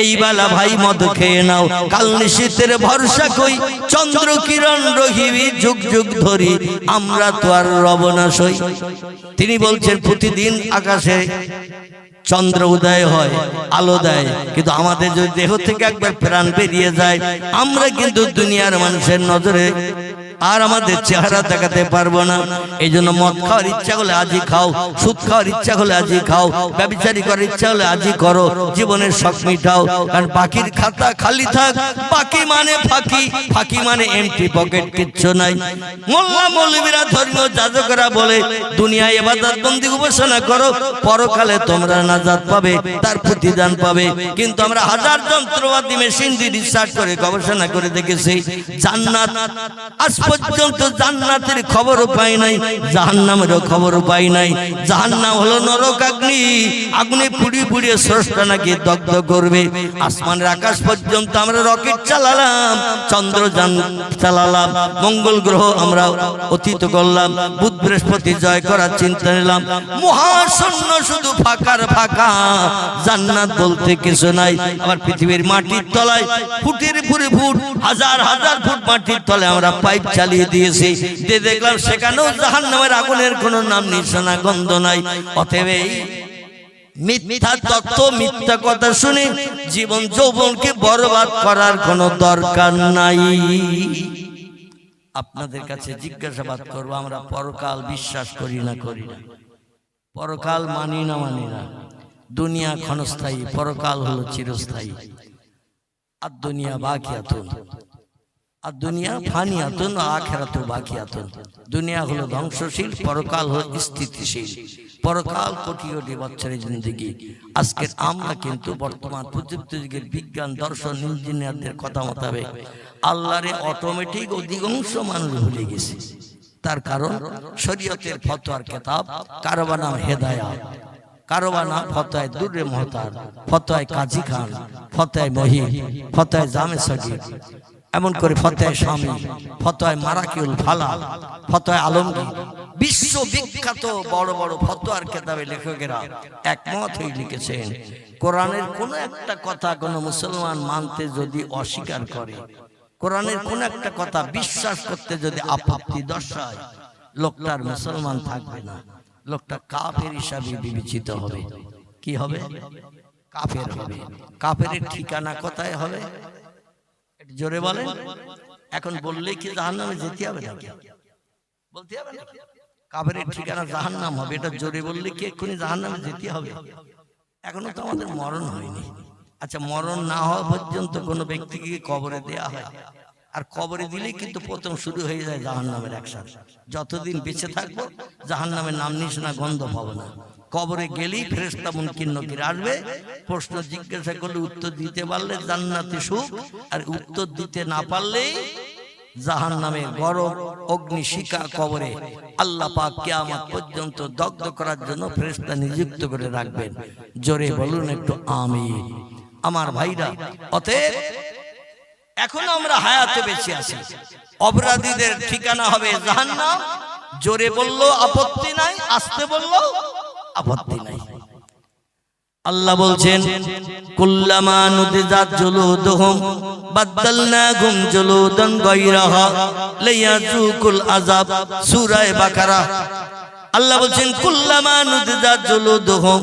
এই বেলা ভাই মদ খেয়ে নাও, কাল নিশীথের ভরসা কই, চন্দ্র কিরণ রহিবি যুগ যুগ ধরি, আমরা তো আর রব না সই। তিনি বলছেন প্রতিদিন আকাশে চন্দ্র উদয় হয়, আলো দেয়, কিন্তু আমাদের যদি দেহ থেকে একবার প্রাণ বেরিয়ে যায়, আমরা কিন্তু দুনিয়ার মানুষের নজরে আর আমাদের চেহারা দেখাতে পারবো না। এই জন্য মদ খাওয়ার ইচ্ছা হলে আজই খাও, সুদ খাওয়ার ইচ্ছা হলে আজই খাও, ব্যভিচারী করার ইচ্ছা হলে আজই করো, জীবনের শখ মিটাও। কারণ বাকির খাতা খালি থাক, বাকি মানে ফাঁকি, ফাঁকি মানে এমটি পকেট, কিচ্ছু নাই। মোল্লা মৌলবীরা ধর্মীয় যাজকেরা বলে দুনিয়ায় ইবাদত বন্দি উপাসনা করো, পরকালে তোমরা নাজাত পাবে, তার প্রতিদান পাবে। কিন্তু আমরা হাজার যন্ত্রপাতি মেশিন দিয়ে রিসার্চ করে গবেষণা করে দেখেছি, জান্নাত আজ পর্যন্ত জান্নাতের খবরও পাই নাই, জাহান্নামেরও খবরও পাই নাই। জাহান্নাম হলো নরক আগ্নি, আগুনে পুড়িয়ে পুড়িয়ে স্রষ্টা নাকি দগ্ধ করবে। আসমানের আকাশ পর্যন্ত আমরা রকেট চালালাম, চন্দ্রযান চালালাম, মঙ্গল গ্রহ আমরা অতীত করলাম, বুধ বৃহস্পতি জয় করার চিন্তা নিলাম। মহাশূন্য শুধু ফাঁকার ফাঁকা, জান্নাত বলতে কিছু নাই। আবার পৃথিবীর মাটির তলায় ফুটের পুরে ফুট, হাজার হাজার ফুট মাটির তলে আমরা পাইপ চালিয়ে দিয়েছি, যে দেখলাম সেখানেও জাহান্নামের আগুনের কোনো নাম নিশানা গন্ধ নাই। অতএব মিথ্যা তত্ত্ব, মিথ্যা কথা শুনে জীবন যৌবনকে বরবাদ করার কোনো দরকার নাই। আপনাদের কাছে জিজ্ঞাসাবাদ করবো, আমরা পরকাল বিশ্বাস করি না করি না? পরকাল মানি না মানি না? দুনিয়া ক্ষণস্থায়ী, পরকাল হলো চিরস্থায়ী। আর দুনিয়া বাকিয়াতুন, আর দুনিয়া ফানিয়াতুন, আখিরাতু বাকিয়াতুন। দুনিয়া হলো ধ্বংসশীল, পরকাল হলো স্থিতিশীল। পরকাল কোটি কোটি বছরের জিন্দেগি। আজকে আমরা কিন্তু বর্তমান প্রযুক্তি যুগের বিজ্ঞান, দর্শন, ইঞ্জিনিয়ারদের কথা মোতাবেক আল্লাহরে অটোমেটিক অধিকাংশ মানুষ ভুলে গেছে। তার কারণ শরীয়তের ফতোয়ার কিতাব, কারবা নাম হেদায়াত, কারবা নাম ফতোয়ায় দুর্রে মহতার, ফতোয়ায় কাজী খান, ফতোয়ায় মহিব, ফতোয়ায় জামে সগীর, এমন করে ফতোয়ায় স্বামী, ফতোয়ায় মারাকিউল ফালা, ফতোয়ায় আলমগীর, বিশ্ববিখ্যাত বড় বড় ফতোয়ার কিতাবে লেখকেরা একমত হয়ে লিখেছেন, কোরআনের কোন একটা কথা কোন মুসলমান মানতে যদি অস্বীকার করে, কোরআনের কোন একটা কথা বিশ্বাস করতে যদি আপত্তি দর্শায়, লোকটার মুসলমান থাকবে না, লোকটা কাফের হিসাবে বিবেচিত হবে। কি হবে? কাফের হবে। কাফেরের ঠিকানা কোথায় হবে? জোরে বলেন। এখন বললে কি জাহান্নামে যেতে হবে নাকি? বলতে হবে না? কাফেরের ঠিকানা জাহান্নাম হবে, এটা জোরে বললে কি এক্ষুনি জাহান্নামে যেতে হবে? এখনো তো আমাদের মরণ হয়নি। আচ্ছা, মরণ না হওয়া পর্যন্ত কোনো ব্যক্তিকে কবরে দেয়া হয়, আর কবরে দিলেই কিন্তু প্রথম শুরু হয়ে যায় জাহান্নামের অ্যাকশন। যতদিন বেঁচে থাকবো জাহান্নামের নাম নিশানা গন্ধ পাবো না। কবরে গেলেই ফেরেশতা মুনকির নকির আসবে, প্রশ্ন জিজ্ঞাসা করলে উত্তর দিতে পারলে জান্নাতে সুখ, আর উত্তর দিতে না পারলেই জাহান্নামের গরম অগ্নি শিখা কবরে আল্লাহ পাক কিয়ামত পর্যন্ত দগ্ধ করার জন্য ফেরেশতা নিযুক্ত করে রাখবেন। জোরে বলুন একটু আমিন। আমার ভাইরা, অতএব এখন আমরা হায়াতে বেঁচে আছি, অপরাধীদের ঠিকানা হবে জাহান্নাম। জোরে বললো আপত্তি নাই, আসতে বললো আপত্তি নাই। আল্লাহ বলছেন কুল্লামা নুদিজাত জুলুদুহুম বাদদালনাহুম জুলুদান গায়রাহা লিয়াযুকুল আযাব। সূরা বাকারা। আল্লাহ বলছেন কুল্লামা নুদিজাত জুলুদুহুম,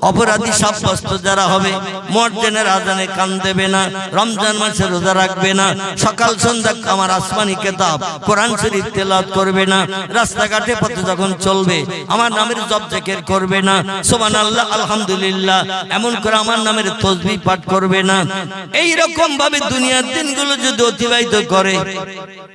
অপরাধী সাব্যস্ত যারা হবে, মুয়াজ্জিনের আযানে কান দেবে না, রমজান মাসে রোজা রাখবে না, সকাল সন্ধ্যা আমার আসমানি কিতাব কোরআন শরীফ তেলাওয়াত করবে না, রাস্তাঘাটে পথে যখন চলবে আমার নামের জপ জিকির করবে না, সুবহানাল্লাহ আলহামদুলিল্লাহ এমন করে আমার নামের তাসবিহ পাঠ করবে না, এই রকম ভাবে দুনিয়ার দিনগুলো যদি অতিবাহিত করে,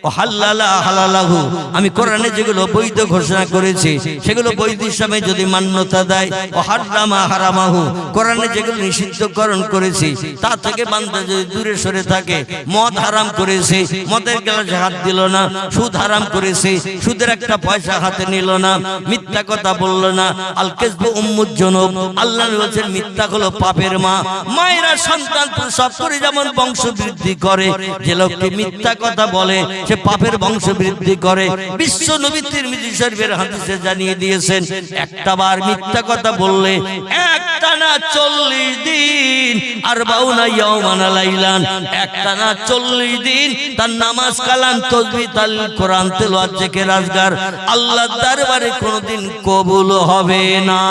ও হাল্লালা হালালাহু, আমি কোরআনে যেগুলো বৈধ ঘোষণা করেছি সেগুলো বৈদিক সময় যদি মান্যতা দেয়, ও হারামা হারামাহু, কোরআনে যেগুলো নিষিদ্ধকরণ করেছি তা থেকে বান্দা যদি দূরে সরে থাকে, মদ হারাম করেছে, মদের গ্লাসে হাত দিল না, সুদ হারাম করেছে, সুদের একটা পয়সা হাতে নিল না, মিথ্যা কথা বলল না, আল কিযবু উম্মুজ জুনুব, আল্লাহ বলেছেন মিথ্যা হলো পাপের মা। মায়েরা সন্তান প্রসব করে যেমন বংশ বৃদ্ধি করে, যে লোককে মিথ্যা কথা বলে সে পাপের বংশ বৃদ্ধি করে। বিশ্ব নবী তিরমিজি শরীফের হাদিসে জানিয়ে দিয়েছেন, একটা বার মিথ্যা কথা বললে একটানা 40 দিন, আরবাউনা ইয়াওমান লাইলান, একটানা 40 দিন তার নামাজ, কালাম, তাসবিহ, তাহলিল, কোরআন তেলাওয়াত, জিকির, আজকার আল্লাহর দরবারে কোনদিন কবুল হবে না।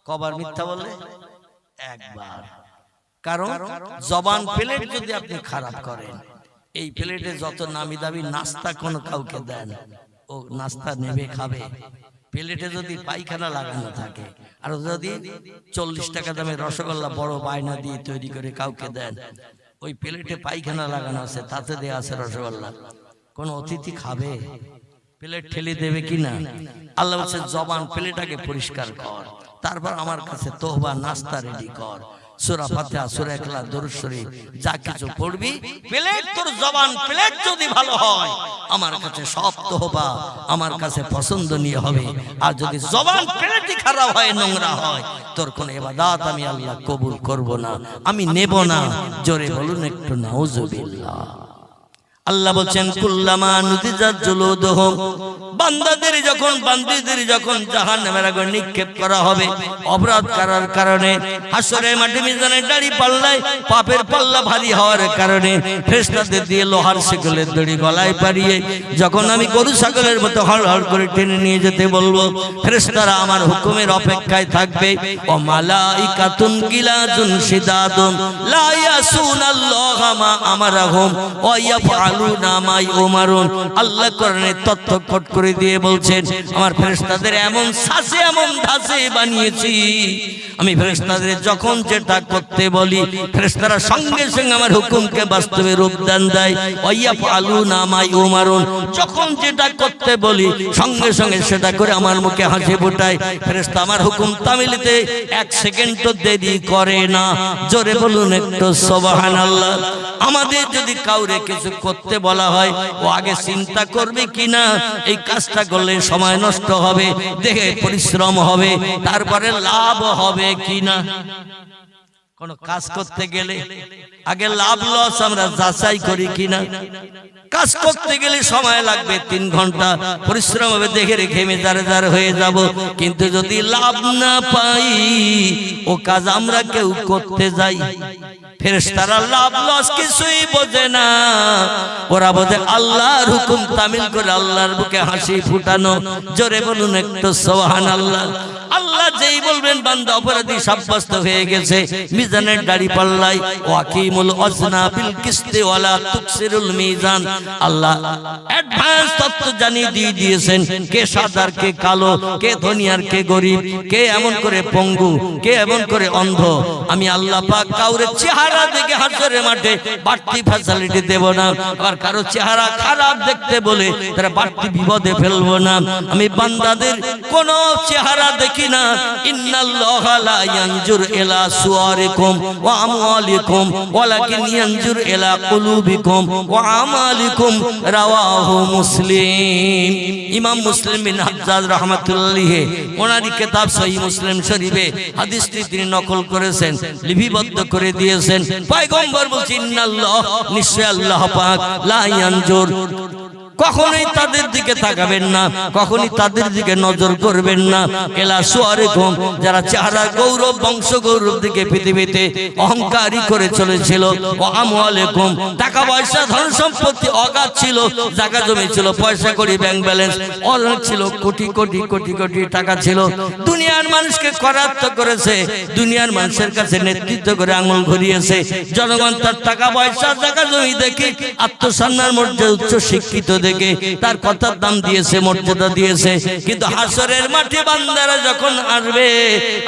কবার মিথ্যা বললে? একবার। কারণ জবান প্লেট যদি আপনি খারাপ করেন, এই প্লেটে যত নামি দামি নাস্তা কোনো কাউকে দেন, ও নাস্তা নেবে খাবে। প্লেটে যদি পায়খানা লাগানো থাকে, আর যদি 40 টাকা দামের রসগোল্লা বড় বায়না দিয়ে তৈরি করে কাউকে দেন, ওই প্লেটে পায়খানা লাগানো আছে, তাতে দেয়া আছে রসগোল্লা, কোন অতিথি খাবে? প্লেট ঠেলে দেবে কিনা? আল্লাহ বলছে জবান প্লেটটাকে পরিষ্কার কর, তারপর আমার কাছে তওবা নাস্তা রেডি কর। সূরা ফাতিহা, সূরা ইখলাস, দরুদ শরীফ যা কিছু পড়বি, প্লেট তোর জবান প্লেট যদি ভালো হয়, আমার কাছে সব তওবা আমার কাছে পছন্দনীয় হবে। আর যদি জবান প্লেটই খারাপ হয়, নোংরা হয়, তোর কোন ইবাদত আমি আল্লাহ কবুল করব না, আমি নেব না। জোরে বলুন একটু নাউজুবিল্লাহ। আল্লাহ বলছেন কুল্লামা নুদিজাত জুলুদুহুম, বান্দাদের যখন বান্দীদের যখন জাহান্নামের আগুনে নিক্ষেপ করা হবে অপরাধ করার কারণে, হাসরের মাঠে মিজানের দাড়ি পাল্লায় পাপের পাল্লা ভারী হওয়ার কারণে ফেরেশতাদের দিয়ে লোহার শিকলের দড়ি গলায় পারিয়ে যখন আমি গরু ছাগলের মতো হড়হড় করে টেনে নিয়ে যেতে বলবো, ফেরেশতারা আমার হুকুমের অপেক্ষায় থাকবে। ও মালাইকাতুন গিলাজুন শিদাদুন লা ইয়াসুনাল্লাহা মা আমারাহুম ওয়া ইয়াফআলুনা মা ইউমারুন। আল্লাহ কোরআনে তথ্য করে দিয়ে বলছেন, আমার ফেরেশতাদের এমন সাজে এমন ধাঁচে বানিয়েছি, আমি ফেরেশতাদের যখন যেটা করতে বলি ফেরেশতারা সঙ্গে সঙ্গে আমার হুকুমকে বাস্তবে রূপ দান দেয়। ওয়াইয়াফআলুনা মা ইউমারুন, যখন যেটা করতে বলি সঙ্গে সঙ্গে সেটা করে আমার মুখে হাসি ফোটায়। ফেরেশতা আমার হুকুম তামিলিতে 1 সেকেন্ডও দেরি করে না। জোরে বলুন একটু সুবহানাল্লাহ। আমাদের যদি কাউরে কিছু করতে বলা হয়, ও আগে চিন্তা করবে কিনা এই কাজটা করলে সময় নষ্ট হবে, দেখে পরিশ্রম হবে, তারপরে লাভ হবে কিনা। কোন কাজ করতে গেলে আগে লাভ লস আমরা যাচাই করি কিনা। কাজ করতে গেলে সময় লাগবে 3 ঘন্টা, পরিশ্রম হবে, দেখে রেখে মেজার হয়ে যাব, কিন্তু যদি লাভ না পাই ও কাজ আমরা কেউ করতে যাই, ফেরেশতারা লাভ লস কিছুই বোঝে না, ওরা বোঝে আল্লাহর হুকুম তামিল করে আল্লাহর বুকে হাসি ফুটানো। জোরে বলুন একটু সুবহানাল্লাহ। আল্লাহ যেই বলবেন বান্দা অপরাধী সাব্যস্ত হয়ে গেছে, মিজানের দাড়ি পাল্লায় ওয়াকিমুল ওয়াজনা বিল কিসতি ওয়ালা তুকসিরুল মিজান। আল্লাহ অ্যাডভান্স তথ্য জানিয়ে দিয়েছেন কে সাদা আর কে কালো, কে ধনী আর কে গরিব, কে এমন করে পঙ্গু, কে এমন করে অন্ধ। আমি আল্লাহ পাক কাউরে চেহারা দেখে হাসরের মাঠে বাড়তি ফ্যাসিলিটি দেব না, আর কারো চেহারা খারাপ দেখতে বলে তারা বাড়তি বিপদে ফেলবো না। আমি বান্দাদের কোন চেহারা দেখি না। ইন্নাল্লাহা লা ইয়ানজুর ইলা সুওয়ারিকুম ওয়া আমওয়ালিকুম ওয়ালাকিন ইয়ানজুর ইলা কুলুবিকুম ওয়া আমালিকুম। রাওয়াহু মুসলিম। ইমাম মুসলিম বিন হাজ্জাজ রাহমাতুল্লাহি ওনারই কিতাব সহিহ মুসলিম শরীফে হাদিসটি তিনি নকল করেছেন, লিপিবদ্ধ করে দিয়েছেন। পয়গম্বর বলেছেন ইন্নাল্লাহ, নিশ্চয় আল্লাহ পাক, লা ইয়ানজুর, কখনোই তাদের দিকে তাকাবেন না, কখনোই তাদের দিকে নজর করবেন না। এলা সুয়ারিকুম, যারা চেহারা গৌরব বংশ গৌরব দিকে পৃথিবীতে অহংকারী করে চলেছিল। ও আমওয়ালিকুম, টাকা পয়সা ধন সম্পত্তি অগাধ ছিল, জায়গা জমি ছিল, পয়সা কড়ি ব্যাংক ব্যালেন্স অনেক ছিল, কোটি কোটি কোটি কোটি টাকা ছিল। দুনিয়ার মানুষকে করায়ত্ত করেছে, দুনিয়ার মানুষের কাছে নেতৃত্ব করে আঙুল ঘুরিয়েছে। জনগণ তার টাকা পয়সা জায়গা জমি দেখে আত্মসম্মান মর্যাদা উচ্চ শিক্ষিত দেখে তার কথার দাম দিয়েছে, মর্যাদা দিয়েছে। কিন্তু হাসরের মাঠে বান্দারা যখন আসবে,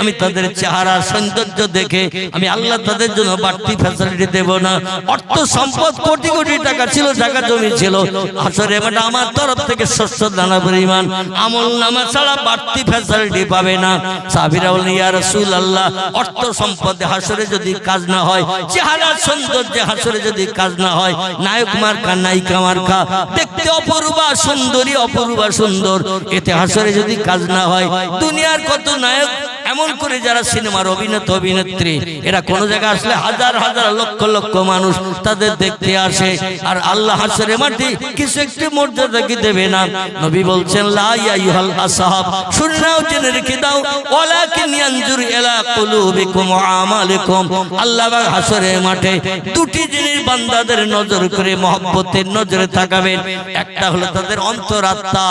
আমি তাদের চেহারা সৌন্দর্য দেখে আমি আল্লাহ তাদের জন্য বাড়তি ফ্যাসিলিটি দেব না। অর্থ সম্পদ কোটি কোটি টাকা ছিল, টাকা জমি ছিল, হাসরের মাঠে আমার তরফ থেকে শস্য দানা পরিমাণ আমল নামা ছাড়া বাড়তি ফ্যাসিলিটি পাবে না। সাহাবীরা বলেন, ইয়া রাসূলুল্লাহ, অর্থ সম্পদে হাসরে যদি কাজ না হয়, চেহারা সৌন্দর্যে হাসরে যদি কাজ না হয়, নায়ক মার্কা নায়িকা মার্কা, দেখতে অপরূপা সুন্দরী অপরূপা সুন্দর, এতে হাসরে যদি কাজ না হয়, দুনিয়ার কত নায়ক এমন করে যারা সিনেমার অভিনেতা অভিনেত্রী, এরা কোন জায়গায় আসলে হাজার হাজার লক্ষ লক্ষ মানুষ তাদের দেখতে আসে, আর আল্লাহ হাসরে মাঠে কিছু একটি মর্যাদা কি দেবে না? নবী বলছেন, লা আইয়ুহাল আসহাব, শুননাও জেনে রেখে দাও, ওয়ালাকিন ইয়ানজুর ইলা কুলুবিকুম ওয়া আমালিকুম। আল্লাহ পাক হাসরের মাঠে দুটি জিনিস বান্দাদের নজর করে মহব্বতের নজরে তাকাবেন। একটা হলো তাদের অন্তরাত্মা,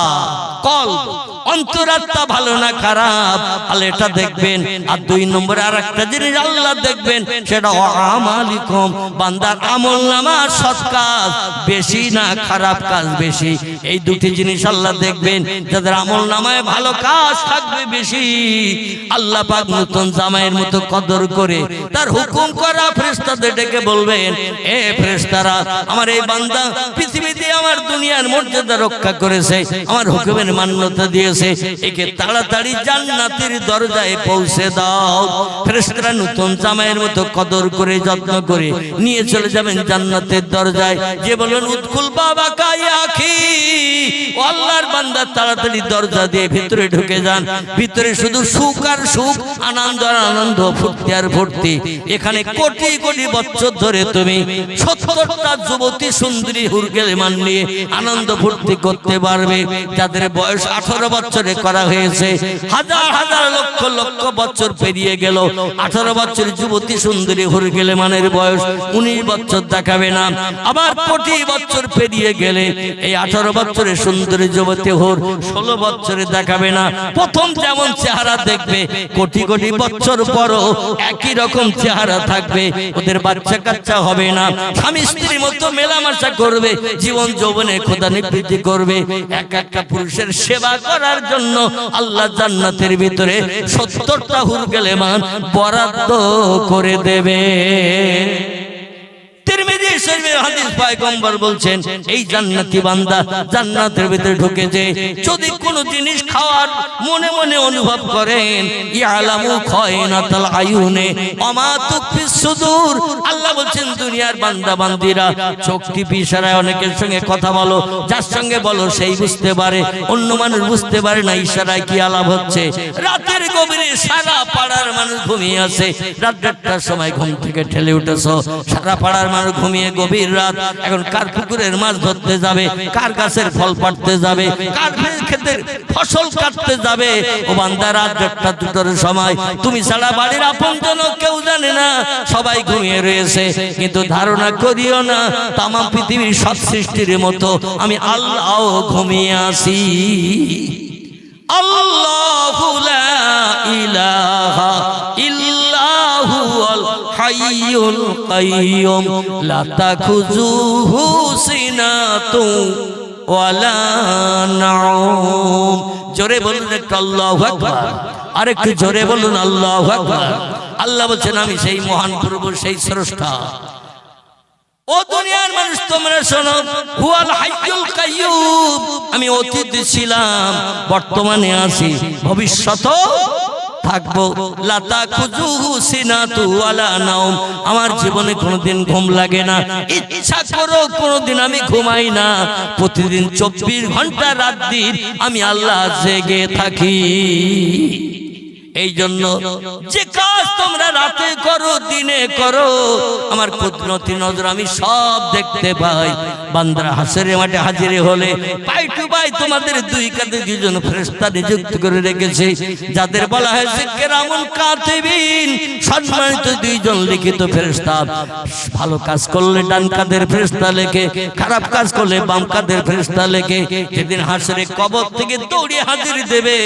কলব, অন্তরাত্মা ভালো না খারাপ, আল্লাহ এটা দেখবেন। আর দুই নম্বরে আর একটা জিনিস আল্লাহ দেখবেন, সেটা আমালিকুম, বান্দার আমল নামা সৎ কাজ বেশি না খারাপ কাজ বেশি। এই দুটি জিনিস আল্লাহ দেখবেন। যাদের আমল নামায় ভালো কাজ থাকবে বেশি, আল্লাহ পাক নতুন জামাইয়ের মতো কদর করে তার হুকুম করা ফেরেশতাদের ডেকে বলবেন, এ ফেরেশতারা, আমার এই বান্দা পৃথিবীতে আমার দুনিয়ার মর্যাদা রক্ষা করেছে, আমার হুকুমের মান্যতা দিয়েছে, একে তাড়াতাড়ি জান্নাতের দরজায় পৌঁছে দাও। ফেরেশতারা নতুন জামাইয়ের মতো কদর করে যত্ন করে নিয়ে চলে যাবেন জান্নাতের দরজায়। যে বলেন, উদখুল বাবা কায়া আখি, ও আল্লাহর বান্দা তাড়াতাড়ি দরজা দিয়ে ভিতরে ঢুকে যান। ভিতরে শুধু সুখ আর সুখ, আনন্দ আর আনন্দ, ফুর্তি আর ফুর্তি। এখানে কোটি কোটি বছর ধরে তুমি 70টা যুবতী সুন্দরী হুরগেলেমান নিয়ে আনন্দ ফুর্তি করতে পারবে। যাদের বয়স 18 বছরে করা হয়েছে, হাজার হাজার লক্ষ লক্ষ বছর পেরিয়ে গেল, 18 বছর যুবতী সুন্দরী হুরগেলেমানের বয়স 19 বছর দেখাবে না। আবার কোটি বছর পেরিয়ে গেলে এই 18 বছরের সুন্দরী যুবতী হুর 16 বছরে দেখাবে না। প্রথম যেমন চেহারা দেখবে, কোটি কোটি বছর পরও একই রকম চেহারা থাকবে। ওদের বাচ্চা কাচ্চা হবে না, স্বামী স্ত্রীর মতো মেলামেশা করবে, জীবন যৌবনে খোদা নিবৃত্তি করবে। এক একটা পুরুষের সেবা করার জন্য আল্লাহ জান্নাতের ভিতরে 70টা হুরগেলেমান বরাদ্দ করে দেবে। তিরমিজি শরীফের হাদিস, পয়গম্বর বলছেন, এই জান্নাতি বান্দা জান্নাতের ভিতরে ঢুকেছে, যদি কোনো জিনিস খাওয়ার মনে মনে অনুভব করেন, ইয়ালামু খায়নাতাল আয়ুনে ওমা তুকফিস সুদূর। আল্লাহ বলছেন, দুনিয়ার বান্দা বান্দিরা চোখ টিপে ইশারায় অনেকের সঙ্গে কথা বলো, যার সঙ্গে বলো সেই বুঝতে পারে, অন্য মানুষ বুঝতে পারে না ইশারায় কি আলাপ হচ্ছে। রাতের গভীরে সারা পাড়ার মানুষ ঘুমিয়ে আছে, রাত 1টার সময় ঘুম থেকে ঠেলে উঠেছো, সারা পাড়ার মানুষ ঘুমিয়ে, গভীর রাত, এখন কার পুকুরের মাছ ধরতে যাবে, কার গাছের ফল পাড়তে যাবে, কার ক্ষেতের ফসল কাটতে যাবে। ও বান্দা, রাত 1টা 2টার সময় তুমি ছাড়া বাড়ির আপনজন কেউ জানে না, সবাই ঘুমিয়ে রয়েছে। কিন্তু ধারণা করিও না, তামাম পৃথিবীর সব সৃষ্টির মতো আমি আল্লাহ ঘুমিয়ে আছি। আল্লাহু লা ইলাহা ইল্লাহু আল হাইয়ুল কাইয়ুম লা তাখুযুহু সিনাতুন ওয়ালা নাউম। জোরে বলুন একটু আল্লাহু আকবার, আর একটু জোরে বলুন আল্লাহু আকবার। আল্লাহ বলছেন, আমি সেই মহান প্রভু, সেই স্রষ্টা। ও দুনিয়ার মানুষ, তোমরা শোনো, হুয়াল হাইয়ুল কাইয়ুম, আমি অতীত ছিলাম, বর্তমানে আছি, ভবিষ্যতেও থাকবো। লা তাখুযুহু সিনাতু ওয়ালা নাওম, আমার জীবনে কোনোদিন ঘুম লাগে না, ইচ্ছা করো কোনোদিন আমি ঘুমাই না। প্রতিদিন 24 ঘন্টা রাত দিন আমি আল্লাহ জেগে থাকি। এই জন্য যে কাজ তোমরা রাতে করো দিনে করো, আমার কুদরতি নজর আমি সব দেখতে পাই। বান্দারা হাসরের মাঠে হাজির হলে পাই টু পাই তোমাদের দুই কাঁধে দুজন ফেরেশতা নিযুক্ত করে রেখেছে, যাদের বলা হয়েছে কিরামুন কাতিবিন, সম্মানিত দুইজন লিখিত ফেরেশতা। ভালো কাজ করলে ডান কাঁধের ফেরেশতা লেখে, খারাপ কাজ করলে বাম কাঁধের ফেরেশতা লেখে। যেদিন হাসরে কবর থেকে দৌড়ে হাজির দেবে,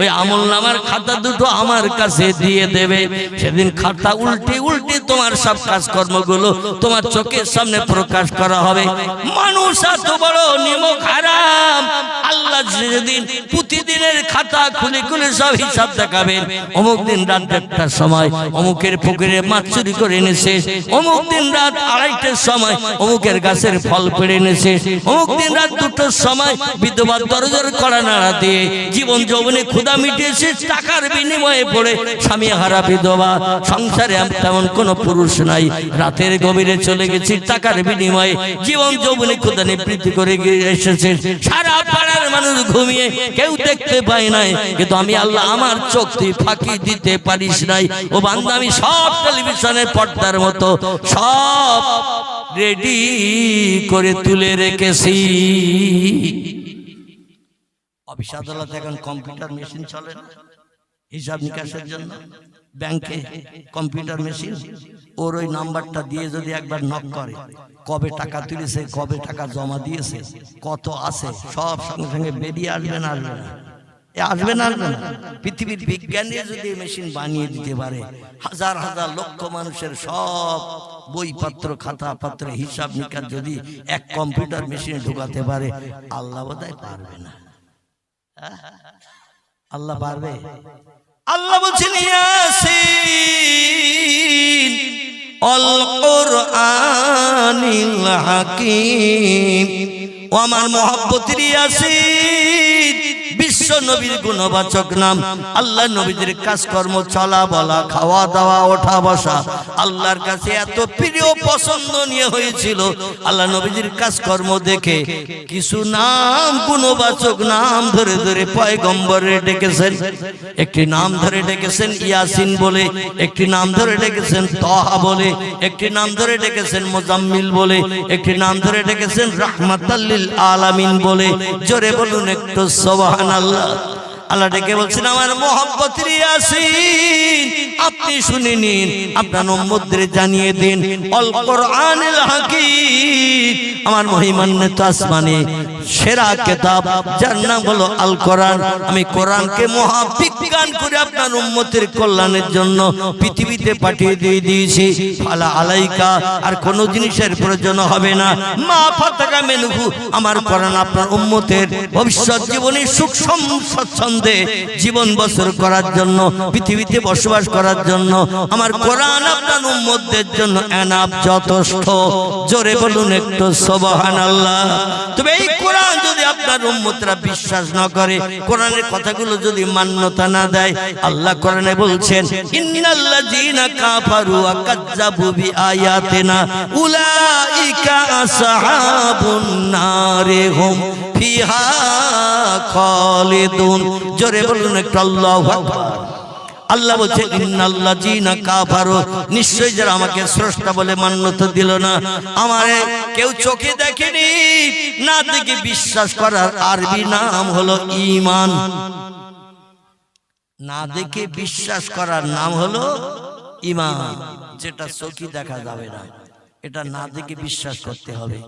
ওই আমলনামার খাতা দুটো আমার কাছে দিয়ে দেবে। সেদিন খাতা উল্টে উল্টে তোমার সব কাজকর্মগুলো তোমার চোখের সামনে প্রকাশ করা হবে। মানুষ এত বড় নিমক হারাম। আল্লাহ যেদিন প্রতিদিনের খাতা খুলে খুলে সব হিসাব দেখাবেন, অমুক দিন রাত 1টার সময় অমুকের পুকুরে মাছ চুরি করে এনেছে, অমুক দিন রাত 2:30টার সময় অমুকের গাছের ফল পেড়ে এনেছে, অমুক দিন রাত 2টোর সময় বিধবা দরজার কড়া নাড়া দিয়ে জীবন যৌবনে ক্ষুধা মিটিয়েছে, টাকার বিনিময়ে পড়ে স্বামী হারা বিধবা, সংসারে তেমন কোনো পুরুষ নাই, রাতের গভীরে চলে গেছি টাকার বিনিময়ে জীবন যৌবনে ক্ষুধা নিবৃত্তি করে এসেছে, সারা পাড়ার মানুষ ঘুমিয়ে কেউ দেখতে পায় নাই, কিন্তু আমি আল্লাহ আমার চোখ তুই ফাঁকি দিতে পারিস নাই। ও বান্দা, আমি সব টেলিভিশনের পর্দার মতো সব রেডি করে তুলে রেখেছি। অফিস আদালতে এখন কম্পিউটার মেশিন চলে না হিসাব নিকাশের জন্য, ব্যাংকে কম্পিউটার মেশিন, ওর ওই নাম্বারটা দিয়ে যদি একবার নক করে, কবে টাকা তুলেছে, কবে টাকা জমা দিয়েছে, কত আছে, সব সঙ্গে সঙ্গে বেরিয়ে আসবে না আসবে না আসবে না আসবে না। পৃথিবীর বিজ্ঞানী যদি মেশিন বানিয়ে দিতে পারে, হাজার হাজার লক্ষ মানুষের সব বইপত্র খাতা পত্র হিসাব নিকাশ যদি এক কম্পিউটার মেশিনে ঢুকাতে পারে, আল্লাহ বোধহয় পারবে না। আল্লাহ পারবে? আল্লাহ বলছেন ইয়াসিন আল কুরআনিল হাকীম, ও আমার মহব্বতের ইয়াসিন, বিশ্ব নবীর গুণবাচক নাম। আল্লাহ নবীদের কাজকর্ম, চলা বলা, খাওয়া দাওয়া, ওঠা বসা আল্লাহর কাছে এত প্রিয় পছন্দনীয় হয়েছিল। আল্লাহ নবীদের কাজকর্ম দেখে কিছু নাম, গুণবাচক নাম ধরে ধরে পয়গম্বরে ডেকেছেন। একটি নাম ধরে ডেকেছেন ইয়াসিন বলে, একটি নাম ধরে ডেকেছেন তাহা বলে, একটি নাম ধরে ডেকেছেন মুজাম্মিল বলে, একটি নাম ধরে ডেকেছেন রাহমাতাল লিল আলামিন বলে। জোরে বলুন একটু সুবহানাল্লাহ। আল্লাহ ডেকে বলছেন, আমার মহব্বতের ইয়াসিন, আপনি শুনে নিন, আপনার উম্মতদের জানিয়ে দিন, আল কুরআনুল হাকীম, আমার মহিমান্বিত আসমানে সেরা কিতাব যার নাম হলো আল কোরআন। আমি কোরআনকে মহাবিজ্ঞান করে আপনার উম্মতের কল্যাণের জন্য পৃথিবীতে পাঠিয়ে দিয়ে দিয়েছি। ফালা আলাইকা, আর কোনো জিনিসের প্রয়োজন হবে না। মা ফাতাকা মেনহু, আমার কোরআন আপনার উম্মতের ভবিষ্যৎ জীবনে সুখ স্বাচ্ছন্দ্যে জীবন বসর করার জন্য, পৃথিবীতে বসবাস করার জন্য আমার কোরআন আপনার উম্মতদের জন্য এনাফ, যথেষ্ট। জোরে বলুন একটু সুবহানাল্লাহ। তবে এই কোরআন যদি আপনার উম্মতরা বিশ্বাস না করে, কোরআনের কথাগুলো যদি মান্যতা না দেয়, আল্লাহ কোরআনে বলছেন, ইন্নাল্লাযীনা কাফারু ওয়া কাযযাবু বিআয়াতিনা উলাইকা আসহাবুন নারি হুম ফিহা খালিদুন। জোরে বলুন একটু আল্লাহু আকবার। আল্লাহ বলছেন, ইন্নাল্লাযীনা কাফারু, নিশ্চয়ই যারা আমাকে স্রষ্টা বলে মান্যতা দিল না, আমারে কেউ চোখে দেখেনি, না দেখে বিশ্বাস করার আরবি নাম হলো ঈমান। না দেখে বিশ্বাস করার নাম হলো ঈমান, যেটা চোখে দেখা যাবে না, এটা না দেখে বিশ্বাস করতে হবে।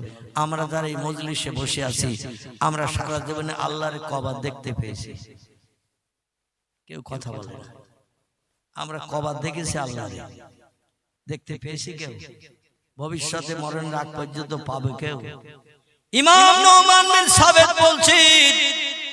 আমরা যারা এই মজলিসে বসে আছি, আমরা সারা জীবনে আল্লাহর কবার দেখতে পেয়েছি? কেউ কথা বলে না। আমরা কবার দেখেছি আল্লাহ দেখতে পেয়েছি? কেউ? ভবিষ্যতে মরণের আগ পর্যন্ত পাবে কেউ? ইমাম নুমান বিন সাবিত বলছেন,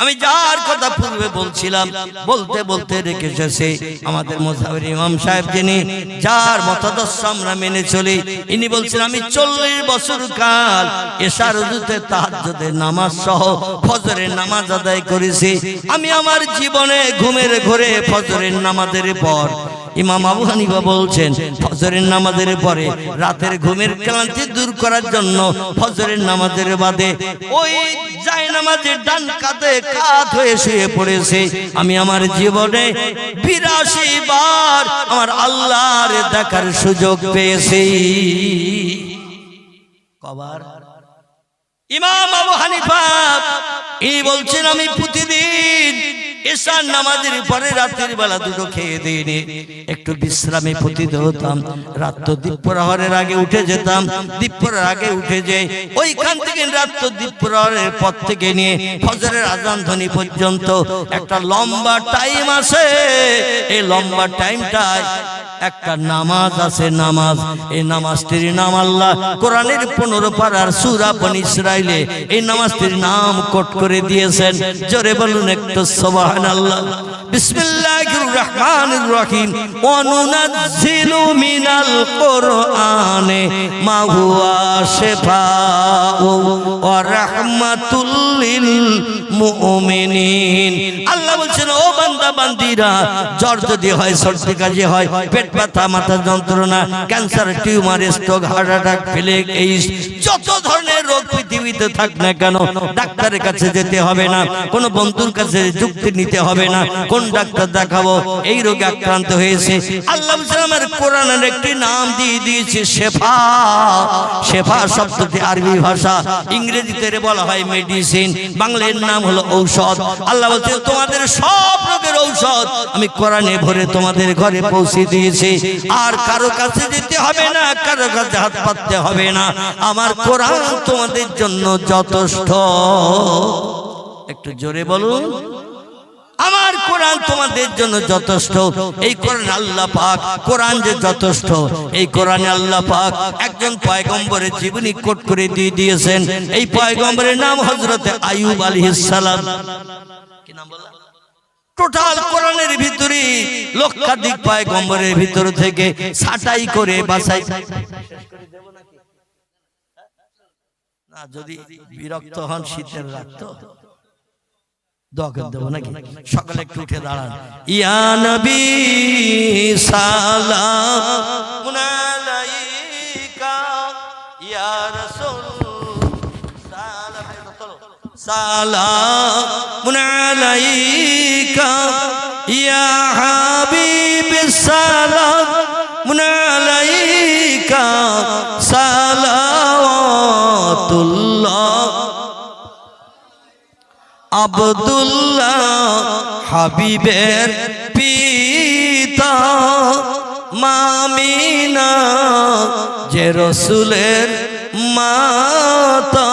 আমি যার কথা পূর্বে বলছিলাম, বলতে বলতে রেখে এসেছে আমাদের মুজাহির ইমাম সাহেব, যিনি যার মতাদর্শ আমরা মেনে চলি, ইনি বলছেন, আমি 40 বছর কাল এশার ওযুতে তাহাজ্জুদের নামাজ সহ ফজরের নামাজ আদায় করেছি। আমি আমার জীবনে ঘুমের ঘোরে ফজরের নামাজের পর, ইমাম আবু হানিফা বলছেন, ফজরের নামাজের পরে রাতের ঘুমের ক্লান্তি দূর করার জন্য ফজরের নামাজের বাদে ওই জায়নামাজের ডান কাঁধে কাত হয়ে শুয়ে পড়েছে। আমি আমার জীবনে 82 বার আমার আল্লাহর দেখার সুযোগ পেয়েছি। কবার? ইমাম আবু হানিফা ইনি বলছেন, আমি প্রতিদিন এশার নামাজের পরে রাতের বেলা দুটো খেয়ে দিয়ে একটু বিশ্রামে পতিত হতাম। রাত দ্বীপ্রহরের আগে উঠে যেতাম, দ্বীপ্রহরের আগে উঠে যাই, ওইখান থেকে রাত দ্বীপ্রহরের পর থেকে নিয়ে ফজরের আজান ধ্বনি পর্যন্ত একটা লম্বা টাইম আছে। এই লম্বা টাইমটায় একটা নামাজ আছে, নামাজ। এই নামাজটির নাম আল্লাহ কোরআনের 15 পারার সূরা বনী ইসরাইলে এই নামাজটির নাম কোট করে দিয়েছেন। জোরে বলুন একটু সুবহানাল্লাহ। বিসমিল্লাহির রহমানির রহিম। ওয়া নুনাজ্জিলু মিনাল কোরআনে মা হুয়া শিফাউ ওয়া রাহমাতুল লিল মুমিনিন। আল্লাহ বলছেন, ও বান্দা বান্দিরা, জ্বর যদি হয়, সর্দি কাশি হয়, পেট ব্যথা, মাথা যন্ত্রণা, cancer, tumour, stroke, heart attack, plague, AIDS, যত ধরনের রোগ পৃথিবীতে থাক না কেন, ডাক্তারের কাছে যেতে হবে না, কোনো বন্ধুর কাছে যুক্তি নিতে হবে না, কোন ডাক্তার দেখাবো, এই রোগে আক্রান্ত হয়েছে। আল্লাহ আমার কোরআনের একটি নাম দিয়ে দিয়েছে, শেফা। শেফা শব্দটি আরবি ভাষা, ইংরেজিতে বলা হয় মেডিসিন, বাংলার নাম হলো ঔষধ। আল্লাহ বলছে, তোমাদের সব রোগের ঔষধ আমি কোরআনে ভরে তোমাদের ঘরে পৌঁছে দিয়েছি। আর কারো কাছে যেতে হবে না, কারো কাছে হাত পাততে হবে না। আমার কোরআন তোমাদের জন্য যথেষ্ট। একটু জোরে বলুন, আমার কোরআন তোমাদের জন্য যথেষ্ট। এই কোরআন আল্লাহ পাক, কোরআন যে যথেষ্ট, এই কোরআনে আল্লাহ পাক একজন পয়গম্বরের জীবনী কোট করে দিয়ে দিয়েছেন। এই পয়গম্বরের নাম হযরত আইয়ুব আলাইহিস সালাম। কি নাম বললাম? টোটাল কোরআনের ভিতরে লক্ষাধিক পয়গম্বরের ভিতর থেকে ছাঁটাই করে বাছাই। না, যদি বিরক্ত হন, শীতের রাত তো দোয়া করে দেবো নাকি? সকালে একটু উঠে দাঁড়ান। ইয়া নবী সালামুন আলাইকা, ইয়া রাসূল সালামুন আলাইকা, ইয়া হাবিবি সালামুন আলাইকা, সালাওয়াতুল্লাহ। আব্দুল্লাহ হাবিবের পিতা, মামিনা যে রসুলের মাতা।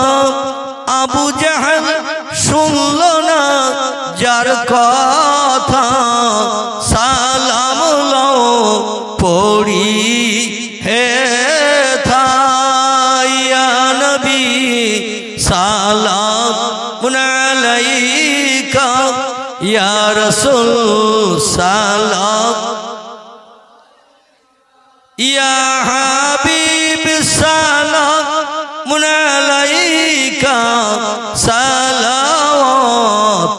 আবু জাহল শুনল না যার কথা, সালাম লও পড়ি হে ইয়া নবী সালামুন আলাইকা, ইয়া রাসূল সালাম